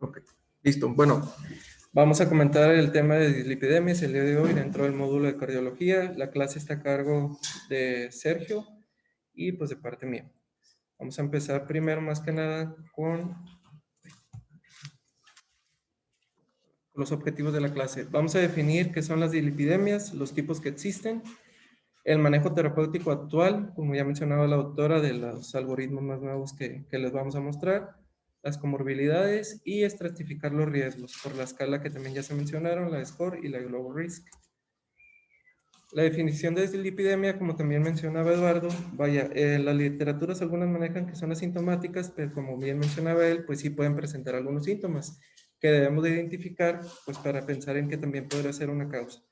Ok, listo. Bueno, vamos a comentar el tema de dislipidemias el día de hoy dentro del módulo de cardiología. La clase está a cargo de Sergio y pues de parte mía. Vamos a empezar primero más que nada con los objetivos de la clase. Vamos a definir qué son las dislipidemias, los tipos que existen, el manejo terapéutico actual, como ya mencionaba la doctora, de los algoritmos más nuevos que les vamos a mostrar, las comorbilidades y estratificar los riesgos por la escala que también ya se mencionaron, la SCORE y la Global Risk. La definición de dislipidemia, como también mencionaba Eduardo, vaya, las literaturas algunas manejan que son asintomáticas, pero como bien mencionaba él, pues sí pueden presentar algunos síntomas que debemos de identificar, pues para pensar en que también podría ser una causa.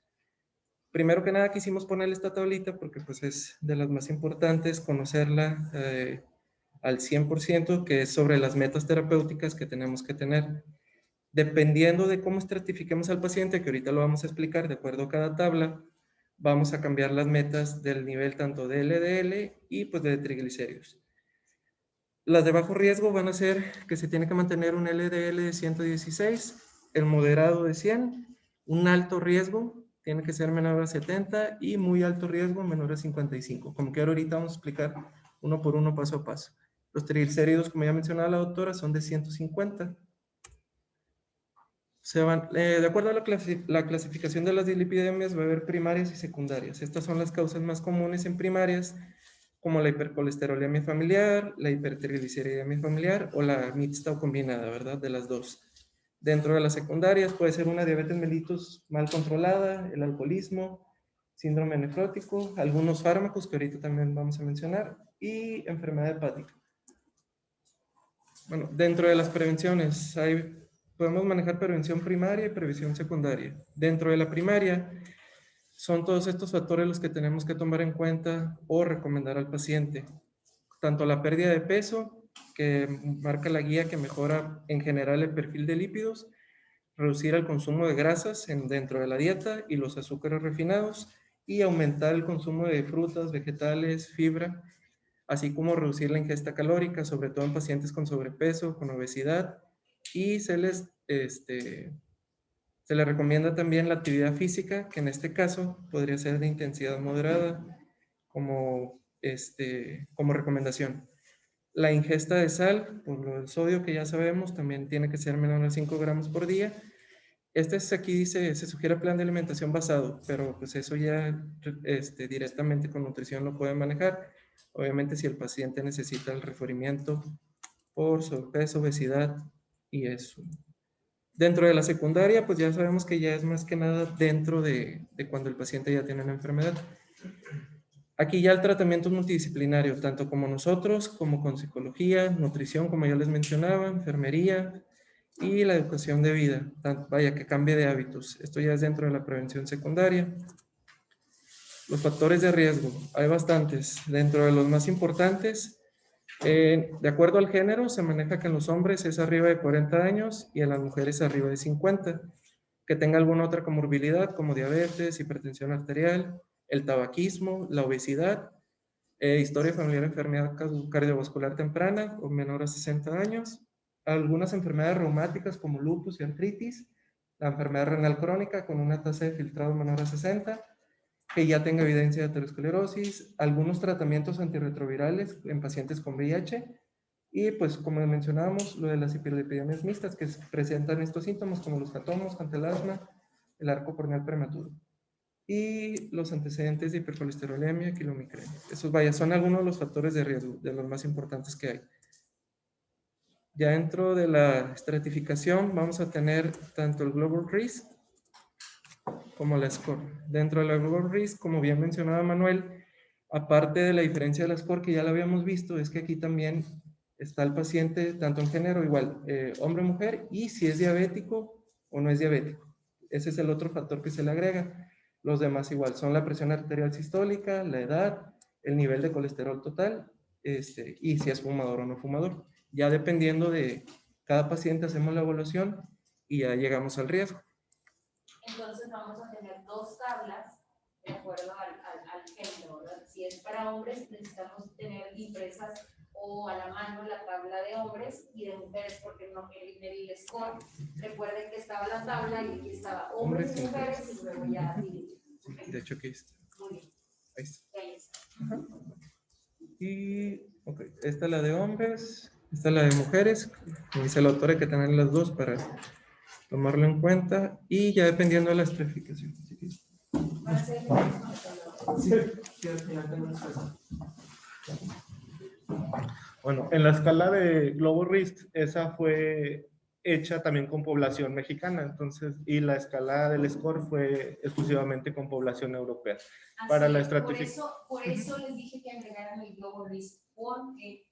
Primero que nada quisimos ponerle esta tablita porque pues es de las más importantes, conocerla al 100%, que es sobre las metas terapéuticas que tenemos que tener. Dependiendo de cómo estratifiquemos al paciente, que ahorita lo vamos a explicar de acuerdo a cada tabla, vamos a cambiar las metas del nivel tanto de LDL y pues de triglicéridos. Las de bajo riesgo van a ser que se tiene que mantener un LDL de 116, el moderado de 100, un alto riesgo tiene que ser menor a 70 y muy alto riesgo menor a 55. Como que ahorita vamos a explicar uno por uno, paso a paso. Los triglicéridos, como ya mencionaba la doctora, son de 150. De acuerdo a la clasificación de las dislipidemias, va a haber primarias y secundarias. Estas son las causas más comunes en primarias, como la hipercolesterolemia familiar, la hipertrigliceridemia familiar o la mixta o combinada, ¿verdad? De las dos. Dentro de las secundarias puede ser una diabetes mellitus mal controlada, el alcoholismo, síndrome nefrótico, algunos fármacos que ahorita también vamos a mencionar y enfermedad hepática. Bueno, dentro de las prevenciones podemos manejar prevención primaria y prevención secundaria. Dentro de la primaria son todos estos factores los que tenemos que tomar en cuenta o recomendar al paciente. Tanto la pérdida de peso, que marca la guía que mejora en general el perfil de lípidos, reducir el consumo de grasas dentro de la dieta y los azúcares refinados y aumentar el consumo de frutas, vegetales, fibra, así como reducir la ingesta calórica, sobre todo en pacientes con sobrepeso, con obesidad, y se les recomienda también la actividad física, que en este caso podría ser de intensidad moderada, como recomendación. La ingesta de sal, por lo del sodio que ya sabemos, también tiene que ser menor a 5 gramos por día. Aquí dice, se sugiere plan de alimentación basado, pero pues eso ya directamente con nutrición lo pueden manejar. Obviamente si el paciente necesita el referimiento por sobrepeso, obesidad y eso. Dentro de la secundaria, pues ya sabemos que ya es más que nada dentro de cuando el paciente ya tiene una enfermedad. Aquí ya el tratamiento es multidisciplinario, tanto como nosotros, como con psicología, nutrición, como ya les mencionaba, enfermería y la educación de vida. Vaya, que cambie de hábitos. Esto ya es dentro de la prevención secundaria. Los factores de riesgo, hay bastantes. Dentro de los más importantes, de acuerdo al género, se maneja que en los hombres es arriba de 40 años y en las mujeres arriba de 50. Que tenga alguna otra comorbilidad como diabetes, hipertensión arterial, el tabaquismo, la obesidad, historia familiar de enfermedad cardiovascular temprana o menor a 60 años, algunas enfermedades reumáticas como lupus y artritis, la enfermedad renal crónica con una tasa de filtrado menor a 60, que ya tenga evidencia de aterosclerosis, algunos tratamientos antirretrovirales en pacientes con VIH y pues como mencionábamos, lo de las hiperlipidemias mixtas que presentan estos síntomas como los catomos, antelasma, el arco corneal prematuro y los antecedentes de hipercolesterolemia, kilomicremia. Esos, vaya, son algunos de los factores de riesgo, de los más importantes que hay. Ya dentro de la estratificación vamos a tener tanto el Global Risk como la SCORE. Dentro de la Global Risk, como bien mencionaba Manuel, aparte de la diferencia de la SCORE que ya la habíamos visto, es que aquí también está el paciente tanto en género igual, hombre o mujer, y si es diabético o no es diabético. Ese es el otro factor que se le agrega. Los demás igual, son la presión arterial sistólica, la edad, el nivel de colesterol total, y si es fumador o no fumador. Ya dependiendo de cada paciente hacemos la evaluación y ya llegamos al riesgo. Entonces vamos a tener dos tablas de acuerdo al género, ¿verdad? Si es para hombres, necesitamos tener impresas o a la mano la tabla de hombres y de mujeres, porque no en el score, recuerden que estaba la tabla y aquí estaba hombres y mujeres y luego ya dividido. De hecho, aquí está. Muy bien. Ahí está. Ahí está. Ajá. Y, ok, esta es la de hombres, esta es la de mujeres. Como dice el autor, hay que tener las dos para tomarlo en cuenta. Y ya dependiendo de la estratificación. Van a ser Sí, al final tenemos eso. Bueno, en la escala de Global Risk, esa fue hecha también con población mexicana, entonces, y la escala del score fue exclusivamente con población europea. Para la estratificación. Por eso les dije que agregaran el Global Risk, porque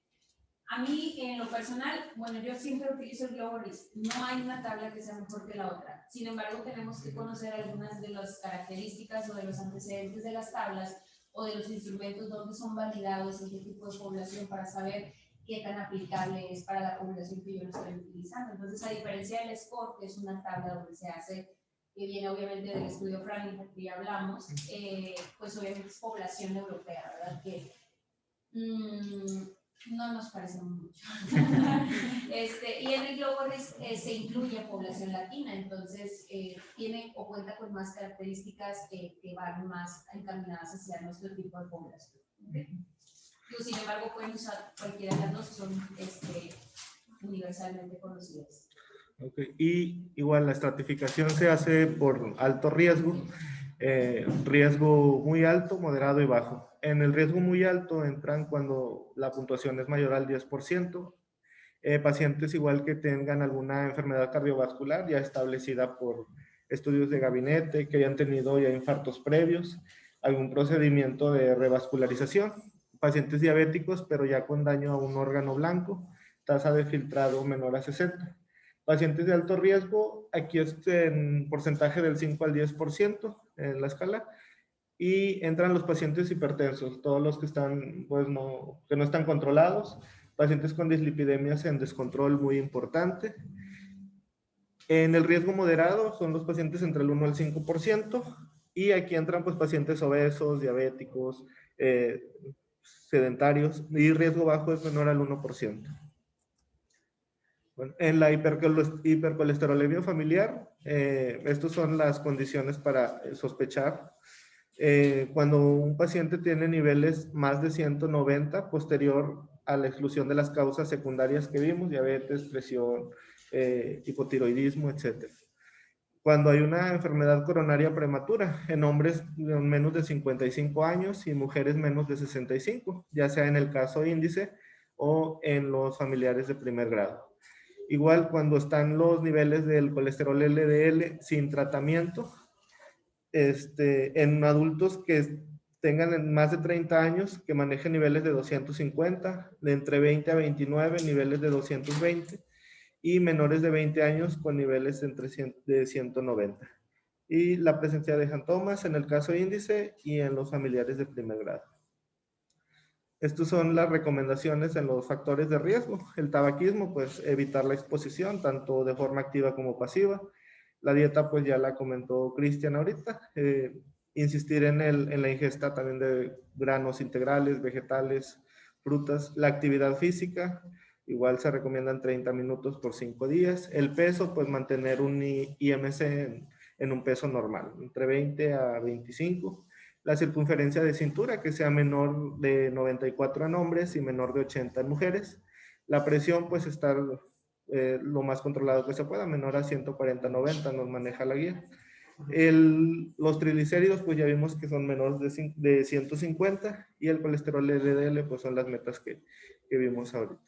a mí, en lo personal, bueno, yo siempre utilizo el Global Risk. No hay una tabla que sea mejor que la otra. Sin embargo, tenemos que conocer algunas de las características o de los antecedentes de las tablas o de los instrumentos donde son validados en qué tipo de población para saber qué tan aplicable es para la población que yo lo estoy utilizando. Entonces, a diferencia del SCORE, que es una tabla donde se hace, que viene obviamente del estudio Framingham que ya hablamos, pues obviamente es población europea, ¿verdad? Que no nos parece mucho. Y en el Global Risk se incluye población latina, entonces tiene o cuenta con más características que van más encaminadas hacia nuestro tipo de población. Sin embargo, pueden usar cualquiera de las dos, son universalmente conocidas. Okay. Y igual la estratificación se hace por alto riesgo, riesgo muy alto, moderado y bajo. En el riesgo muy alto entran cuando la puntuación es mayor al 10%, pacientes igual que tengan alguna enfermedad cardiovascular ya establecida por estudios de gabinete, que hayan tenido ya infartos previos, algún procedimiento de revascularización, pacientes diabéticos pero ya con daño a un órgano blanco, tasa de filtrado menor a 60. Pacientes de alto riesgo, aquí es en porcentaje del 5 al 10% en la escala, y entran los pacientes hipertensos, todos los que están, pues que no están controlados, pacientes con dislipidemias en descontrol muy importante. En el riesgo moderado son los pacientes entre el 1 al 5%, y aquí entran pues pacientes obesos, diabéticos, sedentarios, y riesgo bajo es menor al 1%. Bueno, en la hipercolesterolemia familiar, estas son las condiciones para sospechar. Cuando un paciente tiene niveles más de 190, posterior a la exclusión de las causas secundarias que vimos, diabetes, presión, hipotiroidismo, etc. Cuando hay una enfermedad coronaria prematura en hombres menos de 55 años y mujeres menos de 65, ya sea en el caso índice o en los familiares de primer grado. Igual cuando están los niveles del colesterol LDL sin tratamiento, en adultos que tengan más de 30 años, que manejen niveles de 250, de entre 20 a 29, niveles de 220, y menores de 20 años con niveles de 190. Y la presencia de hemantomas en el caso índice y en los familiares de primer grado. Estas son las recomendaciones en los factores de riesgo. El tabaquismo, pues evitar la exposición, tanto de forma activa como pasiva. La dieta, pues ya la comentó Cristian ahorita. Insistir en la ingesta también de granos integrales, vegetales, frutas. La actividad física, igual se recomiendan 30 minutos por 5 días. El peso, pues mantener un IMC en un peso normal, entre 20 a 25. La circunferencia de cintura, que sea menor de 94 en hombres y menor de 80 en mujeres. La presión, pues estar lo más controlado que se pueda, menor a 140-90 nos maneja la guía. Los triglicéridos, pues ya vimos que son menores de 150, y el colesterol LDL, pues son las metas que vimos ahorita.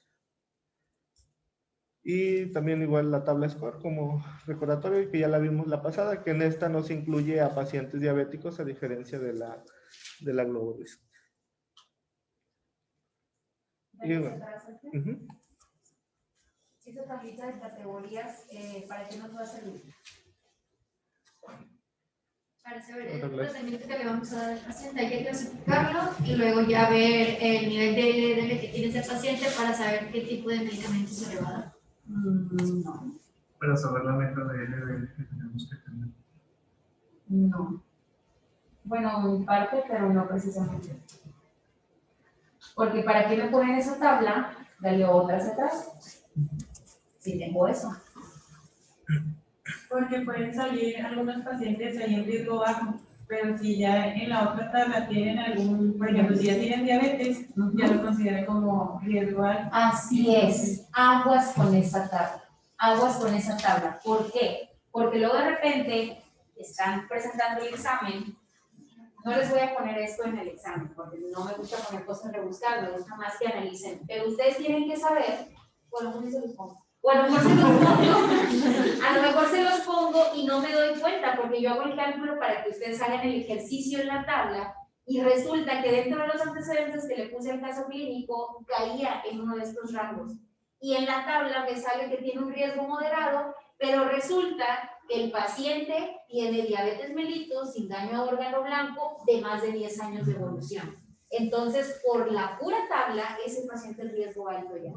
Y también igual la tabla SCORE como recordatorio, que ya la vimos la pasada, que en esta no se incluye a pacientes diabéticos a diferencia de la Global Risk. Y bueno, Esta tablita de categorías, ¿para qué nos va a servir? Para saber el tratamiento que le vamos a dar al paciente, hay que clasificarlo y luego ya ver el nivel de LDL que tiene ese paciente para saber qué tipo de medicamento se le va a dar. No. Para saber la meta de LDL que tenemos que tener. No. Bueno, en parte, pero no precisamente. Porque ¿para qué me ponen esa tabla? Dale otra hacia atrás. Si tengo eso. Porque pueden salir algunos pacientes ahí en riesgo bajo, pero si ya en la otra tabla tienen algún, por ejemplo, si ya tienen diabetes, ya lo consideran como riesgo alto. Así es, aguas con esa tabla, aguas con esa tabla. ¿Por qué? Porque luego de repente están presentando el examen. No les voy a poner esto en el examen, porque no me gusta poner cosas rebuscadas, me gusta más que analicen. Pero ustedes tienen que saber, bueno, ¿cómo se los pongo? Bueno, no se los pongo, a lo mejor se los pongo y no me doy cuenta, porque yo hago el cálculo para que ustedes hagan el ejercicio en la tabla, y resulta que dentro de los antecedentes que le puse al caso clínico, caía en uno de estos rangos. Y en la tabla me sale que tiene un riesgo moderado, pero resulta que el paciente tiene diabetes mellitus sin daño a órgano blanco de más de 10 años de evolución. Entonces, por la pura tabla, ese paciente es riesgo alto ya.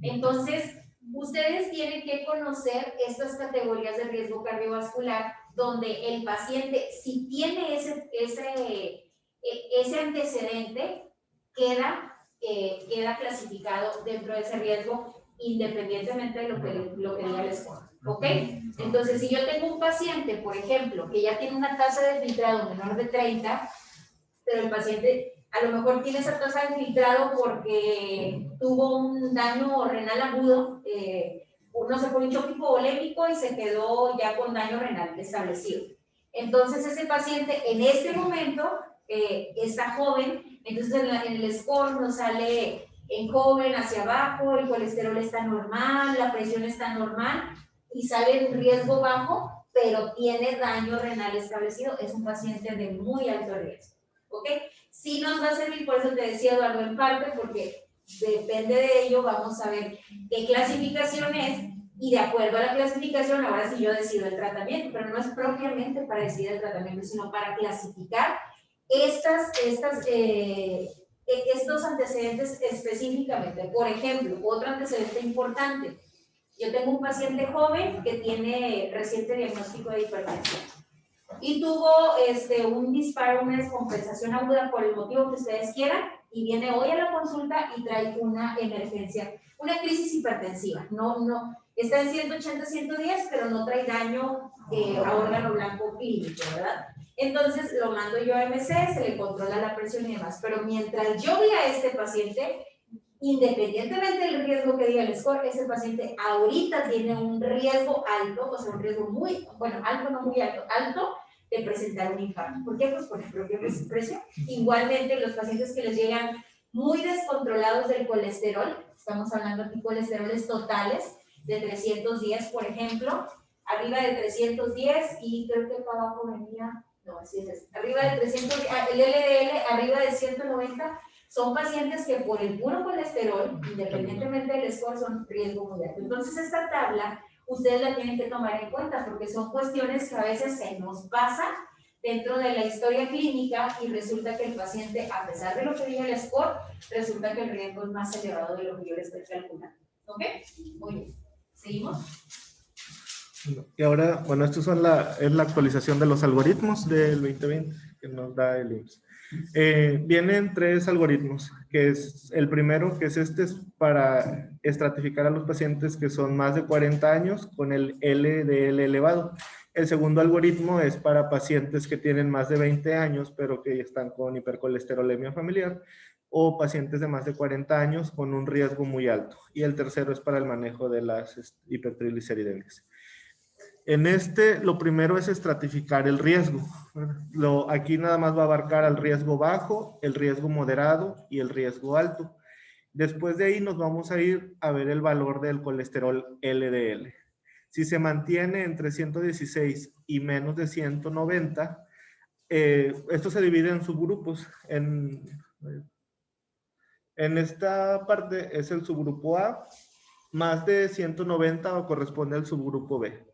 Entonces, ustedes tienen que conocer estas categorías de riesgo cardiovascular, donde el paciente, si tiene ese antecedente, queda clasificado dentro de ese riesgo, independientemente de lo que diga el score. ¿Ok? Entonces, si yo tengo un paciente, por ejemplo, que ya tiene una tasa de filtrado menor de 30, pero el paciente a lo mejor tiene esa tasa de filtrado porque tuvo un daño renal agudo, uno se pone un choque hipovolémico y se quedó ya con daño renal establecido. Entonces, ese paciente en este momento está joven, entonces en el score nos sale en joven hacia abajo, el colesterol está normal, la presión está normal, y sale en riesgo bajo, pero tiene daño renal establecido, es un paciente de muy alto riesgo. ¿Ok? Sí nos va a servir, por eso te decía, Eduardo, en parte, porque depende de ello, vamos a ver qué clasificación es, y de acuerdo a la clasificación, ahora sí yo decido el tratamiento, pero no es propiamente para decidir el tratamiento, sino para clasificar estos antecedentes específicamente. Por ejemplo, otro antecedente importante. Yo tengo un paciente joven que tiene reciente diagnóstico de hipertensión y tuvo un disparo, una descompensación aguda por el motivo que ustedes quieran, y viene hoy a la consulta y trae una emergencia, una crisis hipertensiva. No, está en 180, 110, pero no trae daño a órgano blanco clínico, ¿verdad? Entonces lo mando yo a MC, se le controla la presión y demás, pero mientras yo vi a este paciente, independientemente del riesgo que diga el score, ese paciente ahorita tiene un riesgo alto, o sea, un riesgo muy, bueno, alto, no muy alto, alto, de presentar un infarto. ¿Por qué? Pues por el propio presión. Igualmente, los pacientes que les llegan muy descontrolados del colesterol, estamos hablando aquí de colesteroles totales de 310, por ejemplo, arriba de 310, y creo que para abajo venía, no, así es, arriba de 310, el LDL arriba de 190, son pacientes que por el puro colesterol, independientemente del score, son riesgo muy alto. Entonces, esta tabla ustedes la tienen que tomar en cuenta, porque son cuestiones que a veces se nos pasan dentro de la historia clínica, y resulta que el paciente, a pesar de lo que diga el score, resulta que el riesgo es más elevado de lo que yo le estoy calculando. ¿Ok? Muy bien. ¿Seguimos? Y ahora, bueno, esto es la actualización de los algoritmos del 2020 que nos da el IMSS. Vienen 3 algoritmos, que es el primero, que es para estratificar a los pacientes que son más de 40 años con el LDL elevado. El segundo algoritmo es para pacientes que tienen más de 20 años, pero que están con hipercolesterolemia familiar, o pacientes de más de 40 años con un riesgo muy alto. Y el tercero es para el manejo de las hipertrigliceridemias. En lo primero es estratificar el riesgo. Aquí nada más va a abarcar al riesgo bajo, el riesgo moderado y el riesgo alto. Después de ahí nos vamos a ir a ver el valor del colesterol LDL. Si se mantiene entre 116 y menos de 190, esto se divide en subgrupos. En esta parte es el subgrupo A, más de 190 corresponde al subgrupo B.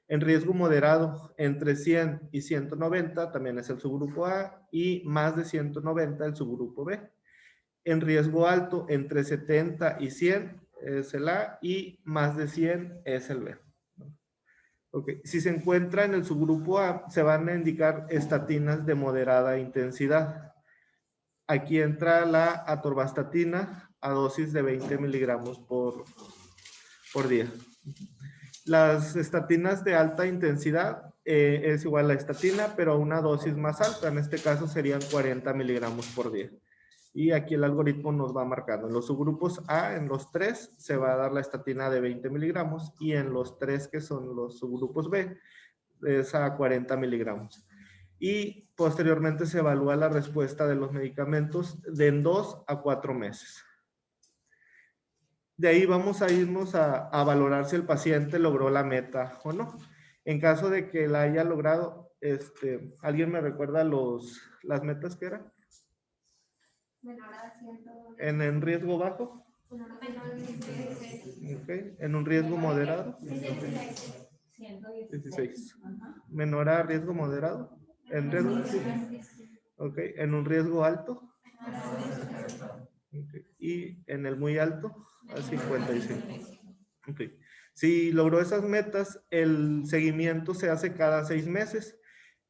En riesgo moderado, entre 100 y 190 también es el subgrupo A, y más de 190 el subgrupo B. En riesgo alto, entre 70 y 100 es el A, y más de 100 es el B. Okay. Si se encuentra en el subgrupo A, se van a indicar estatinas de moderada intensidad. aquí entra la atorvastatina a dosis de 20 miligramos por día. Las estatinas de alta intensidad es igual a la estatina, pero a una dosis más alta. En este caso serían 40 miligramos por día. Y aquí el algoritmo nos va marcando. En los subgrupos A, en los 3, se va a dar la estatina de 20 miligramos. Y en los 3, que son los subgrupos B, es a 40 miligramos. Y posteriormente se evalúa la respuesta de los medicamentos de en 2 a 4 meses. De ahí vamos a irnos a valorar si el paciente logró la meta o no. En caso de que la haya logrado, ¿alguien me recuerda las metas que eran? ¿En riesgo bajo? Okay. ¿En un riesgo moderado? 16. ¿Menor a riesgo moderado? ¿En riesgo? Ok. ¿En un riesgo alto? Okay. ¿Y en el muy alto? A 55. Okay. Si logró esas metas, el seguimiento se hace cada 6 meses.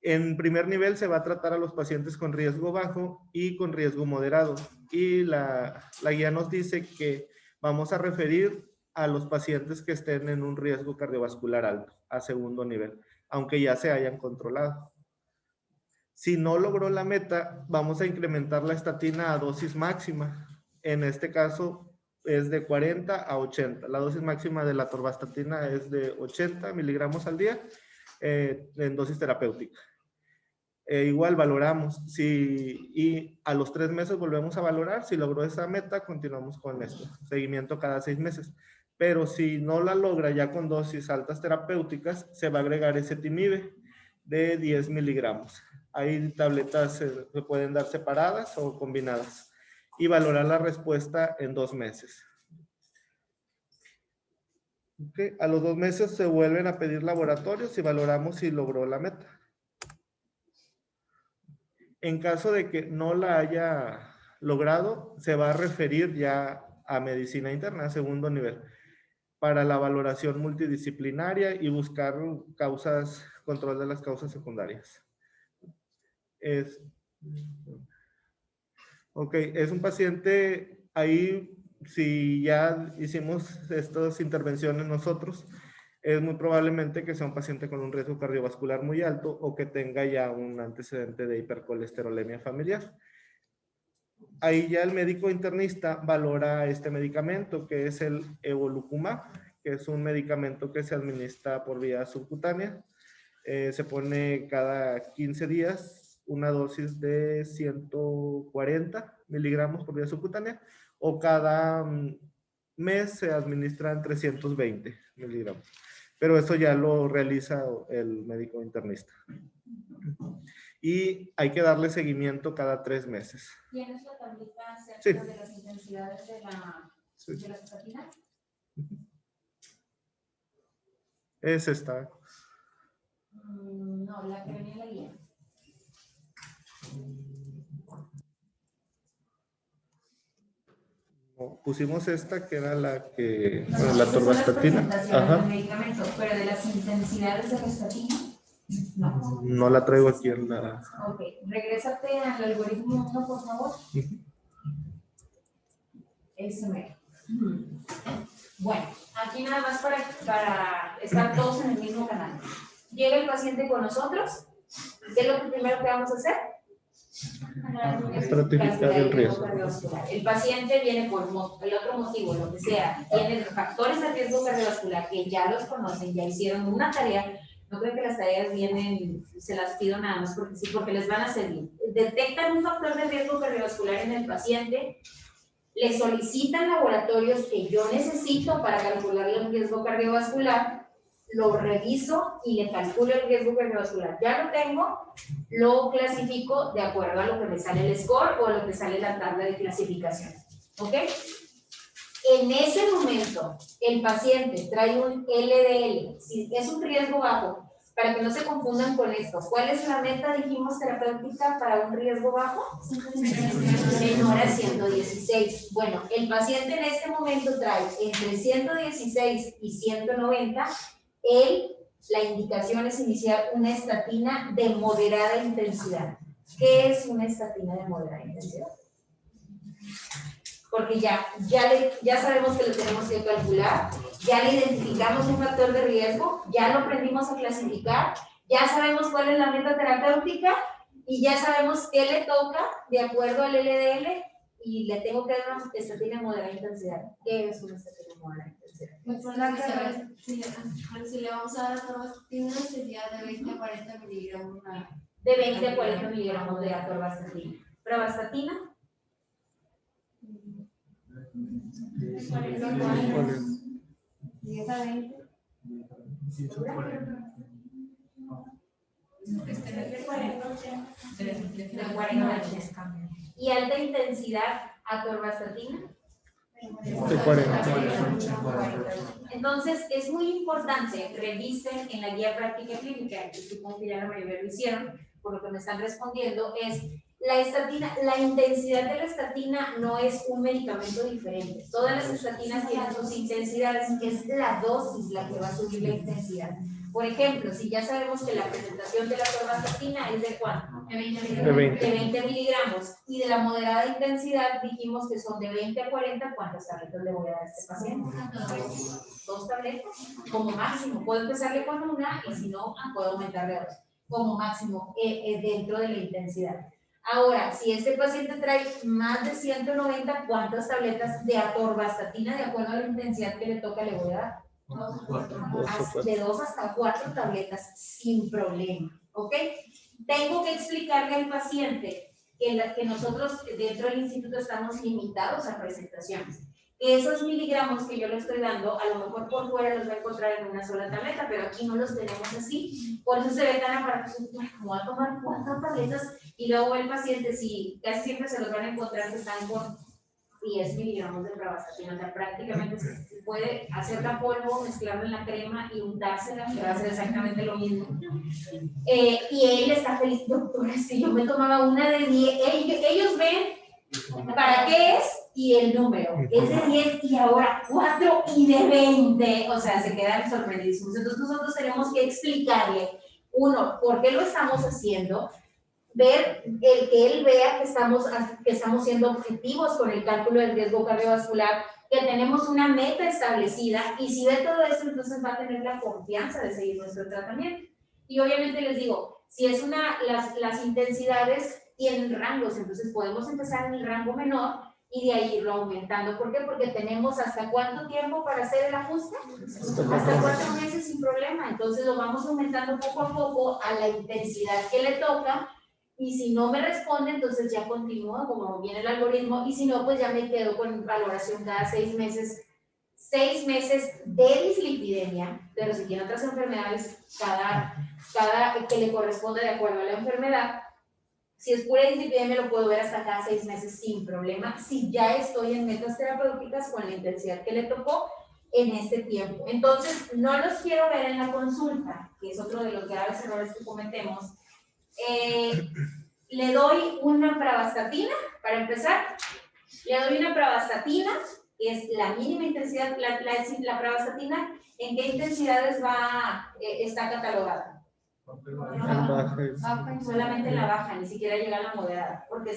En primer nivel se va a tratar a los pacientes con riesgo bajo y con riesgo moderado. Y la guía nos dice que vamos a referir a los pacientes que estén en un riesgo cardiovascular alto, a segundo nivel, aunque ya se hayan controlado. Si no logró la meta, vamos a incrementar la estatina a dosis máxima. En este caso es de 40 a 80. La dosis máxima de la atorvastatina es de 80 miligramos al día en dosis terapéutica. Igual valoramos y a los 3 meses volvemos a valorar. Si logró esa meta, continuamos con esto. Seguimiento cada 6 meses. Pero si no la logra ya con dosis altas terapéuticas, se va a agregar ezetimibe de 10 miligramos. Hay tabletas que pueden dar separadas o combinadas. Y valorar la respuesta en 2 meses. Okay. A los 2 meses se vuelven a pedir laboratorios y valoramos si logró la meta. En caso de que no la haya logrado, se va a referir ya a medicina interna, a segundo nivel, para la valoración multidisciplinaria y buscar causas, control de las causas secundarias. Ok, es un paciente, ahí si ya hicimos estas intervenciones nosotros, es muy probablemente que sea un paciente con un riesgo cardiovascular muy alto o que tenga ya un antecedente de hipercolesterolemia familiar. Ahí ya el médico internista valora este medicamento, que es el evolocumab, que es un medicamento que se administra por vía subcutánea. Se pone cada 15 días una dosis de 140 miligramos por vía subcutánea, o cada mes se administran 320 miligramos. Pero eso ya lo realiza el médico internista. Y hay que darle seguimiento cada 3 meses. ¿Tienes la tablita acerca Sí. de las intensidades de la estatina? Es esta. No, la que venía en la guía. Pusimos esta que era la que, bueno, la Esas son las atorvastatina. presentaciones Ajá. del medicamento, pero de las intensidades de la estatina, no. No la traigo aquí en la... Ok, regrésate al algoritmo 1, por favor. Ese mero. Bueno, aquí nada más para estar todos en el mismo canal. Llega el paciente con nosotros. ¿Qué es lo primero que vamos a hacer? Estratificar el riesgo. El paciente viene por el otro motivo, lo que sea, tiene factores de riesgo cardiovascular que ya los conocen, ya hicieron una tarea. No creo que las tareas vienen, se las pido nada más porque sí, porque les van a servir. Detectan un factor de riesgo cardiovascular en el paciente, le solicitan laboratorios que yo necesito para calcularle el riesgo cardiovascular, lo reviso y le calculo el riesgo cardiovascular. Ya lo tengo, lo clasifico de acuerdo a lo que me sale el score o a lo que sale la tabla de clasificación. ¿Ok? En ese momento, el paciente trae un LDL, si es un riesgo bajo, para que no se confundan con esto. ¿Cuál es la meta, dijimos, terapéutica para un riesgo bajo? Menor a 116. Bueno, el paciente en este momento trae entre 116 y 190. La indicación es iniciar una estatina de moderada intensidad. ¿Qué es una estatina de moderada intensidad? Porque ya sabemos que lo tenemos que calcular, ya le identificamos un factor de riesgo, ya lo aprendimos a clasificar, ya sabemos cuál es la meta terapéutica y ya sabemos qué le toca de acuerdo al LDL y le tengo que dar una estatina de moderada intensidad. ¿Qué es una estatina de moderada intensidad? Si le vamos a dar atorvastatina sería de 20 a 40 miligramos. De 20 a 40 miligramos de atorvastatina. ¿Pravastatina? 10 a 20. ¿Y alta intensidad atorvastatina? De 40. Entonces, es muy importante, revisen en la guía práctica clínica, que supongo que ya la mayoría lo hicieron, por lo que me están respondiendo, es la estatina, la intensidad de la estatina no es un medicamento diferente. Todas las estatinas tienen sus intensidades, es la dosis la que va a subir la intensidad. Por ejemplo, si ya sabemos que la presentación de la atorvastatina es de ¿cuánto? De 20. De 20 miligramos. Y de la moderada intensidad dijimos que son de 20 a 40. ¿Cuántas tabletas le voy a dar a este paciente? 2 tabletas, como máximo. Puedo empezarle con una y si no, puedo aumentarle a 2, como máximo, dentro de la intensidad. Ahora, si este paciente trae más de 190, ¿cuántas tabletas de atorvastatina de acuerdo a la intensidad que le toca le voy a dar? De 2 hasta 4 tabletas sin problema, ¿ok? Tengo que explicarle al paciente que nosotros dentro del instituto estamos limitados a presentaciones. Esos miligramos que yo le estoy dando, a lo mejor por fuera los va a encontrar en una sola tableta, pero aquí no los tenemos así. Por eso se ve tan aparatoso, como va a tomar 4 tabletas y luego el paciente, si casi siempre se los van a encontrar que están con 10 miligramos de pravastatina, o sea, prácticamente se puede hacer la polvo, mezclarlo en la crema y untársela, que va a ser exactamente lo mismo. Y él está feliz, doctora, si yo me tomaba una de 10, ellos ven para qué es y el número, es de 10 y ahora 4 y de 20, o sea, se quedan sorprendidísimos. Entonces nosotros tenemos que explicarle, uno, por qué lo estamos haciendo, ver que él vea que estamos siendo objetivos con el cálculo del riesgo cardiovascular, que tenemos una meta establecida y si ve todo esto, entonces va a tener la confianza de seguir nuestro tratamiento. Y obviamente les digo, si es las intensidades tienen rangos, entonces podemos empezar en el rango menor y de ahí irlo aumentando. ¿Por qué? Porque tenemos hasta cuánto tiempo para hacer el ajuste, hasta 4 meses sin problema, entonces lo vamos aumentando poco a poco a la intensidad que le toca. Y si no me responde, entonces ya continúo como viene el algoritmo. Y si no, pues ya me quedo con valoración cada 6 meses. 6 meses de dislipidemia, pero si tiene otras enfermedades, cada que le corresponde de acuerdo a la enfermedad. Si es pura dislipidemia, lo puedo ver hasta cada 6 meses sin problema. Si ya estoy en metas terapéuticas con la intensidad que le tocó en este tiempo. Entonces, no los quiero ver en la consulta, que es otro de los graves errores que cometemos. Le doy una pravastatina, para empezar, le doy una pravastatina, que es la mínima intensidad, la pravastatina, ¿en qué intensidades está catalogada? Solamente en la baja, ni siquiera llega a la moderada, porque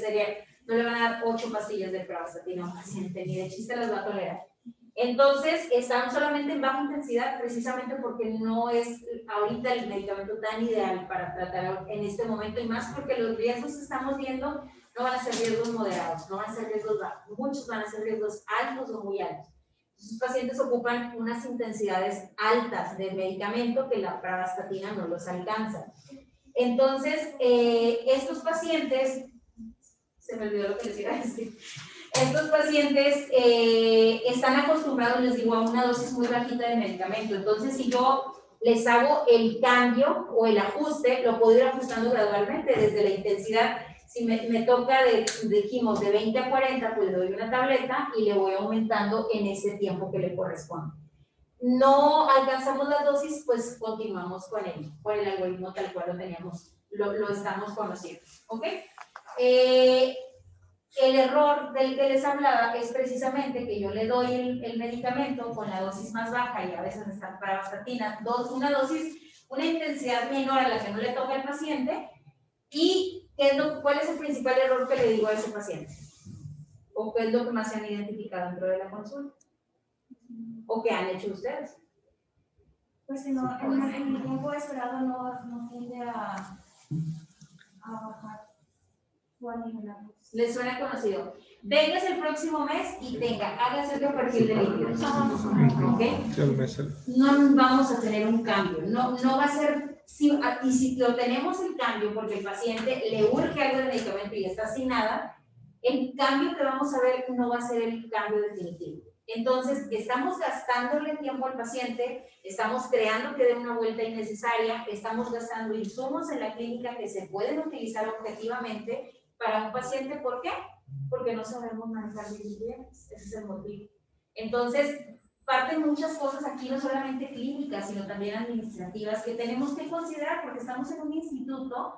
no le van a dar 8 pastillas de pravastatina a un paciente, ni de chiste las va a tolerar. Entonces, están solamente en baja intensidad precisamente porque no es ahorita el medicamento tan ideal para tratar en este momento y más porque los riesgos que estamos viendo no van a ser riesgos moderados, no van a ser riesgos bajos, muchos van a ser riesgos altos o muy altos. Los pacientes ocupan unas intensidades altas de medicamento que la pravastatina no los alcanza. Entonces, estos pacientes, se me olvidó lo que les iba a decir. Estos pacientes están acostumbrados, les digo, a una dosis muy bajita de medicamento. Entonces, si yo les hago el cambio o el ajuste, lo puedo ir ajustando gradualmente desde la intensidad. Si me toca, dijimos, de 20 a 40, pues le doy una tableta y le voy aumentando en ese tiempo que le corresponde. No alcanzamos las dosis, pues continuamos con el algoritmo tal cual lo teníamos, lo estamos conociendo. ¿Ok? El error del que les hablaba es precisamente que yo le doy el medicamento con la dosis más baja y a veces está pravastatina, una intensidad menor a la que no le toca al paciente. ¿Y cuál es el principal error que le digo a ese paciente? ¿O qué es lo que más se han identificado dentro de la consulta? ¿O qué han hecho ustedes? Pues si no, el tiempo esperado no tiende a bajar o a nivelar. ¿Les suena conocido? Vengas el próximo mes y hágase otro perfil de líquidos. ¿Ok? No vamos a tener un cambio. No va a ser, y si lo tenemos el cambio porque el paciente le urge algo de medicamento y está sin nada, el cambio que vamos a ver no va a ser el cambio definitivo. Entonces, estamos gastándole tiempo al paciente, estamos creando que dé una vuelta innecesaria, estamos gastando insumos en la clínica que se pueden utilizar objetivamente para un paciente. ¿Por qué? Porque no sabemos manejar bien, ese es el motivo. Entonces, parten muchas cosas aquí, no solamente clínicas, sino también administrativas, que tenemos que considerar porque estamos en un instituto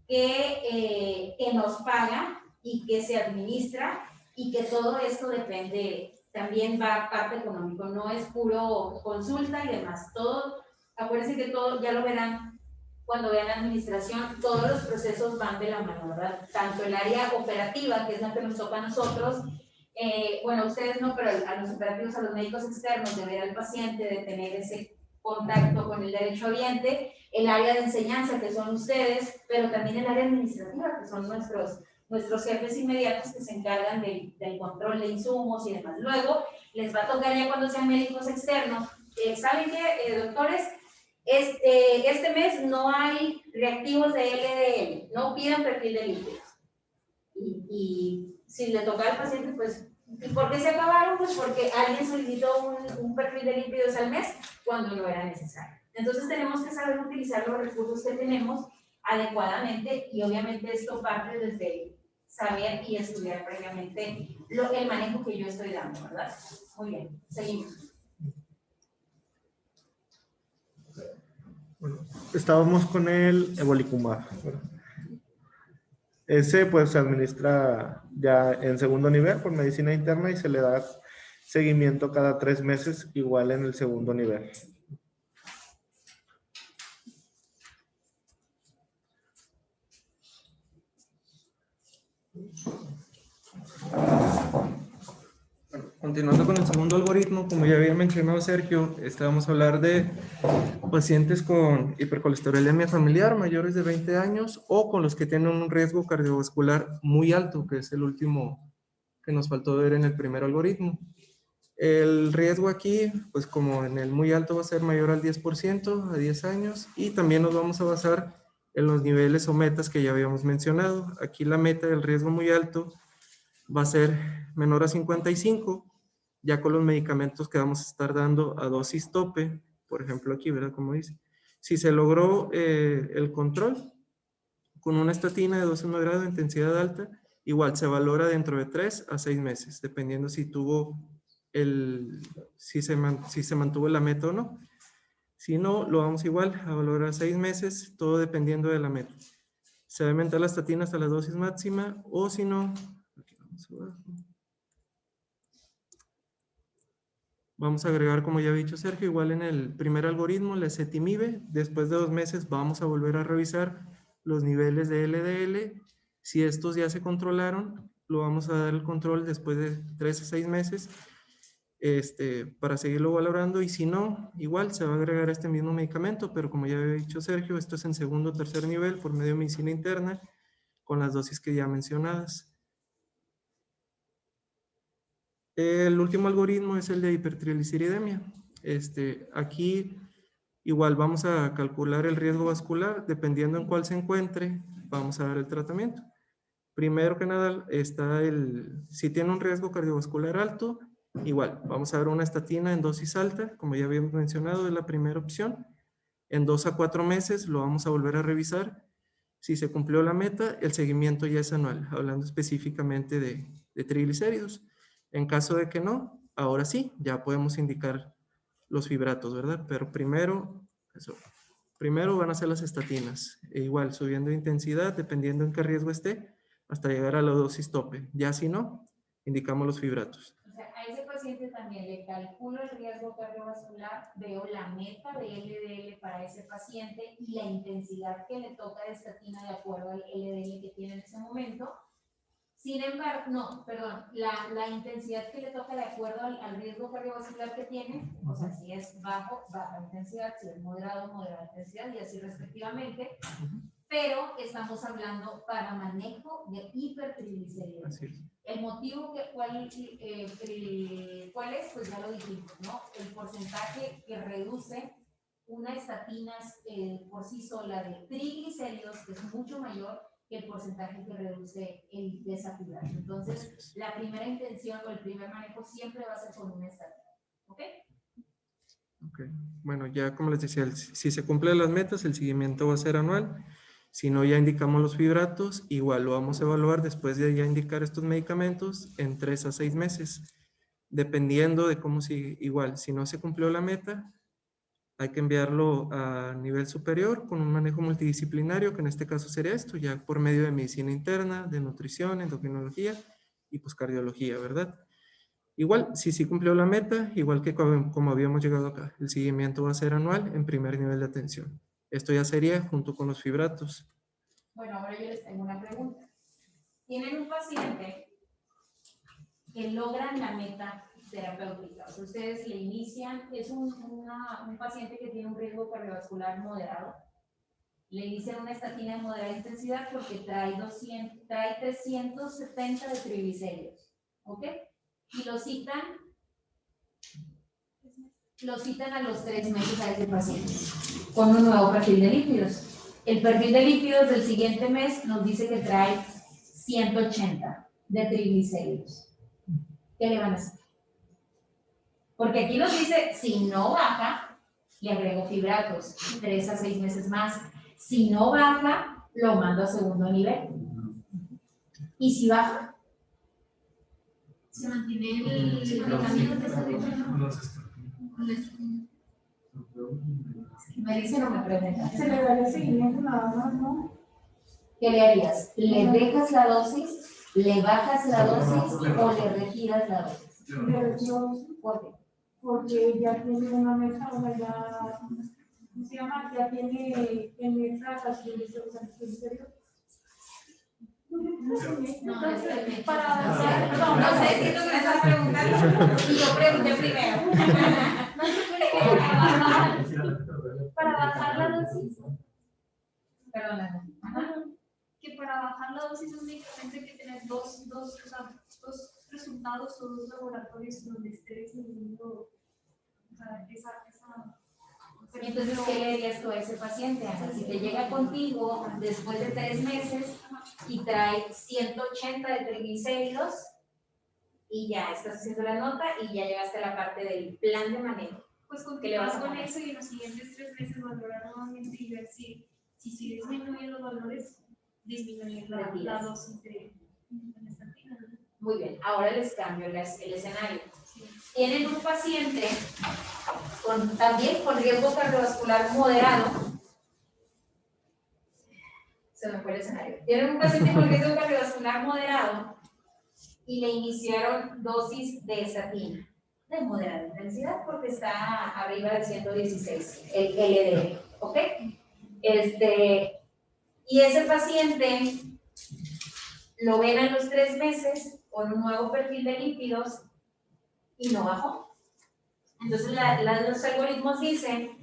que nos paga y que se administra y que todo esto depende, también va parte económico, no es puro consulta y demás. Todo, acuérdense que todo, ya lo verán cuando vean administración, todos los procesos van de la mano, ¿verdad? Tanto el área operativa, que es la que nos toca a nosotros, bueno, ustedes no, pero a los operativos, a los médicos externos, de ver al paciente, de tener ese contacto con el derechohabiente, el área de enseñanza, que son ustedes, pero también el área administrativa, que son nuestros jefes inmediatos que se encargan del control de insumos y demás. Luego, les va a tocar ya cuando sean médicos externos, ¿saben qué, doctores? Este mes no hay reactivos de LDL, no pidan perfil de lípidos. Y si le toca al paciente, pues, ¿y por qué se acabaron? Pues porque alguien solicitó un perfil de lípidos al mes cuando no era necesario. Entonces tenemos que saber utilizar los recursos que tenemos adecuadamente y obviamente esto parte desde saber y estudiar previamente el manejo que yo estoy dando, ¿verdad? Muy bien, seguimos. Bueno, estábamos con el Evolicumab. Ese pues se administra ya en segundo nivel por medicina interna y se le da seguimiento cada 3 meses, igual en el segundo nivel. Continuando con el segundo algoritmo, como ya había mencionado Sergio, vamos a hablar de pacientes con hipercolesterolemia familiar mayores de 20 años o con los que tienen un riesgo cardiovascular muy alto, que es el último que nos faltó ver en el primer algoritmo. El riesgo aquí, pues como en el muy alto va a ser mayor al 10% a 10 años y también nos vamos a basar en los niveles o metas que ya habíamos mencionado. Aquí la meta del riesgo muy alto va a ser menor a 55, ya con los medicamentos que vamos a estar dando a dosis tope, por ejemplo aquí, ¿verdad? Como dice. Si se logró el control con una estatina de 12 grado de intensidad alta, igual se valora dentro de 3 a 6 meses, dependiendo si si se mantuvo la meta o no. Si no, lo vamos igual a valorar 6 meses, todo dependiendo de la meta. Se va a aumentar la estatina hasta la dosis máxima, o si no, aquí vamos abajo. Vamos a agregar, como ya ha dicho Sergio, igual en el primer algoritmo, la ezetimibe. Después de 2 meses vamos a volver a revisar los niveles de LDL. Si estos ya se controlaron, lo vamos a dar el control después de 3 a 6 meses para seguirlo valorando. Y si no, igual se va a agregar este mismo medicamento, pero como ya había dicho Sergio, esto es en segundo o tercer nivel por medio de medicina interna con las dosis que ya mencionadas. El último algoritmo es el de hipertrigliceridemia. Aquí igual vamos a calcular el riesgo vascular, dependiendo en cuál se encuentre, vamos a dar el tratamiento. Primero que nada está si tiene un riesgo cardiovascular alto, igual vamos a dar una estatina en dosis alta, como ya habíamos mencionado, es la primera opción. En 2 a 4 meses lo vamos a volver a revisar. Si se cumplió la meta, el seguimiento ya es anual, hablando específicamente de triglicéridos. En caso de que no, ahora sí, ya podemos indicar los fibratos, ¿verdad? Pero primero van a ser las estatinas. E igual, subiendo de intensidad, dependiendo en qué riesgo esté, hasta llegar a la dosis tope. Ya si no, indicamos los fibratos. O sea, a ese paciente también le calculo el riesgo cardiovascular, veo la meta de LDL para ese paciente y la intensidad que le toca de estatina de acuerdo al LDL que tiene en ese momento. Sin embargo, no, perdón, la intensidad que le toca de acuerdo al riesgo cardiovascular que tiene, o sea, si es bajo, baja intensidad, si es moderado, moderada intensidad y así respectivamente, pero estamos hablando para manejo de hipertriglicéridos. Así es. El motivo cuál es, pues ya lo dijimos, ¿no? El porcentaje que reduce una estatina por sí sola de triglicéridos, que es mucho mayor que el porcentaje que reduce el desaturado. Entonces, la primera intención o el primer manejo siempre va a ser con una estatina. ¿Ok? Ok. Bueno, ya como les decía, si se cumplen las metas, el seguimiento va a ser anual. Si no, ya indicamos los fibratos, igual lo vamos a evaluar después de ya indicar estos medicamentos en 3 a 6 meses, dependiendo de cómo sigue. Igual, si no se cumplió la meta, hay que enviarlo a nivel superior con un manejo multidisciplinario, que en este caso sería esto, ya por medio de medicina interna, de nutrición, endocrinología y pues cardiología, ¿verdad? Igual, si sí cumplió la meta, igual que como habíamos llegado acá, el seguimiento va a ser anual en primer nivel de atención. Esto ya sería junto con los fibratos. Bueno, ahora yo les tengo una pregunta. Tienen un paciente que logran la meta terapéutica. O sea, ustedes le inician, es un paciente que tiene un riesgo cardiovascular moderado. Le inician una estatina de moderada intensidad porque trae 370 de triglicéridos. ¿Ok? Y lo citan a los 3 meses a ese paciente con un nuevo perfil de lípidos. El perfil de lípidos del siguiente mes nos dice que trae 180 de triglicéridos. ¿Qué le van a hacer? Porque aquí nos dice, si no baja, le agrego fibratos, 3 a 6 meses más. Si no baja, lo mando a segundo nivel. ¿Y si baja? Se mantiene el medicamento que está Me dicen o me preguntan. Se le daría seguimiento nada más, ¿no? ¿Qué le harías? ¿Le dejas la dosis, le bajas la dosis o le retiras la dosis? Le retiro ¿Por qué? porque ya tiene una meta, o sea, ya, ¿cómo se llama? Ya tiene en meta las triglicéridos. Entonces, para No sé si tú me estás preguntando y yo pregunté primero. para bajar la dosis, Perdóname. que para bajar la dosis de un medicamento hay que tener dos resultados o 2 laboratorios donde esté disminuyendo, o sea, esa Entonces, ¿qué le dirías tú a ese paciente, Ana? Si te llega contigo después de 3 meses y trae 180 de triglicéridos y ya estás haciendo la nota y ya llegaste a la parte del plan de manejo. Pues ¿Qué le vas continuar a con poner? eso y en los siguientes 3 meses valorar nuevamente y ver si disminuyen los valores, disminuir la dosis de estatina. Muy bien, ahora les cambio el escenario. Tienen un paciente también con riesgo cardiovascular moderado. Se me fue el escenario. Tienen un paciente con riesgo cardiovascular moderado y le iniciaron dosis de estatina de moderada intensidad porque está arriba de 116, el LDL, ¿ok? Y ese paciente lo ven a los 3 meses con un nuevo perfil de lípidos y no bajó. Entonces los algoritmos dicen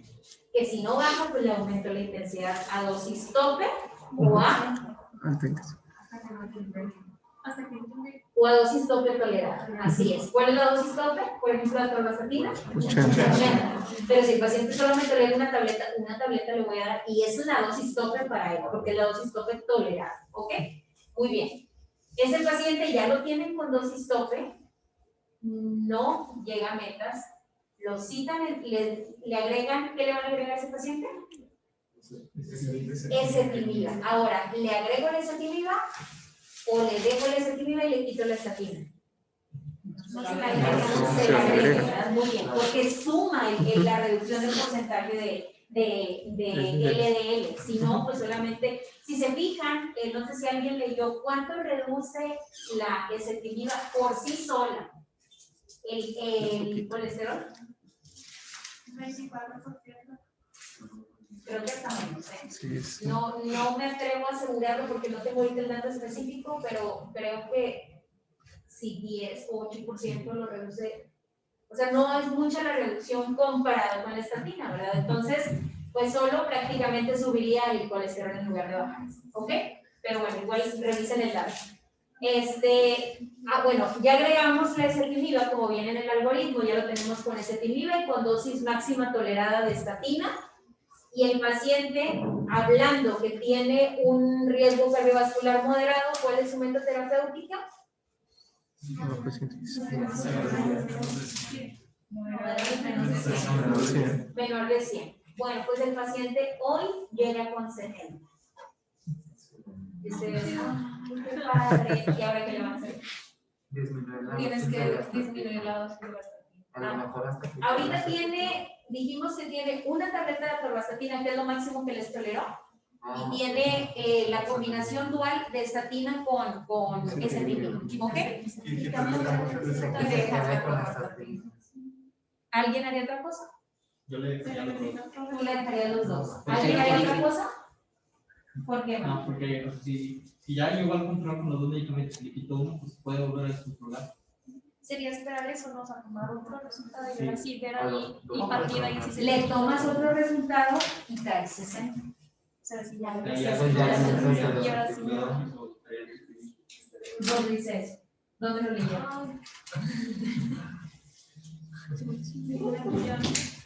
que si no baja, pues le aumento la intensidad a dosis tope o a dosis tope tolerada. Así es. ¿Cuál es la dosis tope? Por ejemplo, la torvastatina. 80. Pero si el paciente solamente tolera una tableta le voy a dar, y esa es la dosis tope para él, porque es la dosis tope tolerada. ¿Ok? Muy bien. Ese paciente ya lo tienen con dosis tope, no llega a metas, lo citan, le agregan, ¿qué le van a agregar a ese paciente? Ezetimiba. Ahora, ¿le agrego la ezetimiba o le dejo la ezetimiba y le quito la estatina? Se la agrega. Muy bien, porque suma la reducción del porcentaje de LDL. Si no, pues solamente, si se fijan, no sé si alguien leyó cuánto reduce la ezetimiba por sí sola el colesterol. 24%. Creo que hasta menos, ¿eh? Sí, sí. No me atrevo a asegurarlo porque no tengo ahorita el dato específico, pero creo que si 10 o 8% lo reduce, o sea, no es mucha la reducción comparado con la estatina, ¿verdad? Entonces, pues solo prácticamente subiría el colesterol en lugar de bajar, ¿ok? Pero bueno, igual revisen el dato. Bueno, ya agregamos la ezetimiba como viene en el algoritmo, ya lo tenemos con ezetimiba y con dosis máxima tolerada de estatina. Y el paciente, hablando que tiene un riesgo cardiovascular moderado, ¿cuál es su meta terapéutica? No, pues sí. Menor de 100. Bueno, pues el paciente hoy llega con 70. Dice, qué padre, ¿y ahora qué le van a hacer? Tienes que disminuir la dosis de atorvastatina. Ahorita dijimos que tiene una tableta de atorvastatina, que es lo máximo que les toleró, y tiene la combinación dual de estatina con ezetimiba, ¿ok? ¿Alguien haría otra cosa? Yo le dejaría los dos. Tú le dejarías los dos. ¿Alguien haría otra cosa? ¿Por qué no? No, porque si ya llegó al control con los dos medicamentos y le quitó uno, pues puede volver a descontrolar. Sería esperar eso, ¿no? O sea, tomar otro resultado y ahora sí ver ahí y partir ahí. Si Le tomas otro resultado y traes 60. O sea, si ya Ya, y ahora sí. ¿Dónde dice eso? ¿Dónde lo leyeron?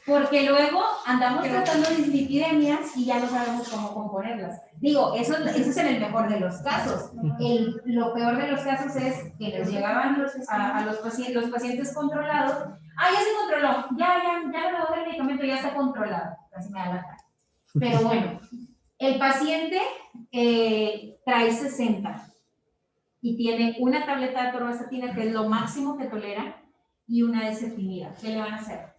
Porque luego andamos tratando dislipidemias y ya no sabemos cómo componerlas. Digo, eso es en el mejor de los casos. Lo peor de los casos es que les llegaban a los pacientes controlados. Ah, ya se controló, ya le doy el medicamento, ya está controlado. Casi me da la cara. Pero bueno, el paciente trae 60 y tiene una tableta de atorvastatina, que es lo máximo que tolera, y una ezetimiba. ¿Qué le van a hacer?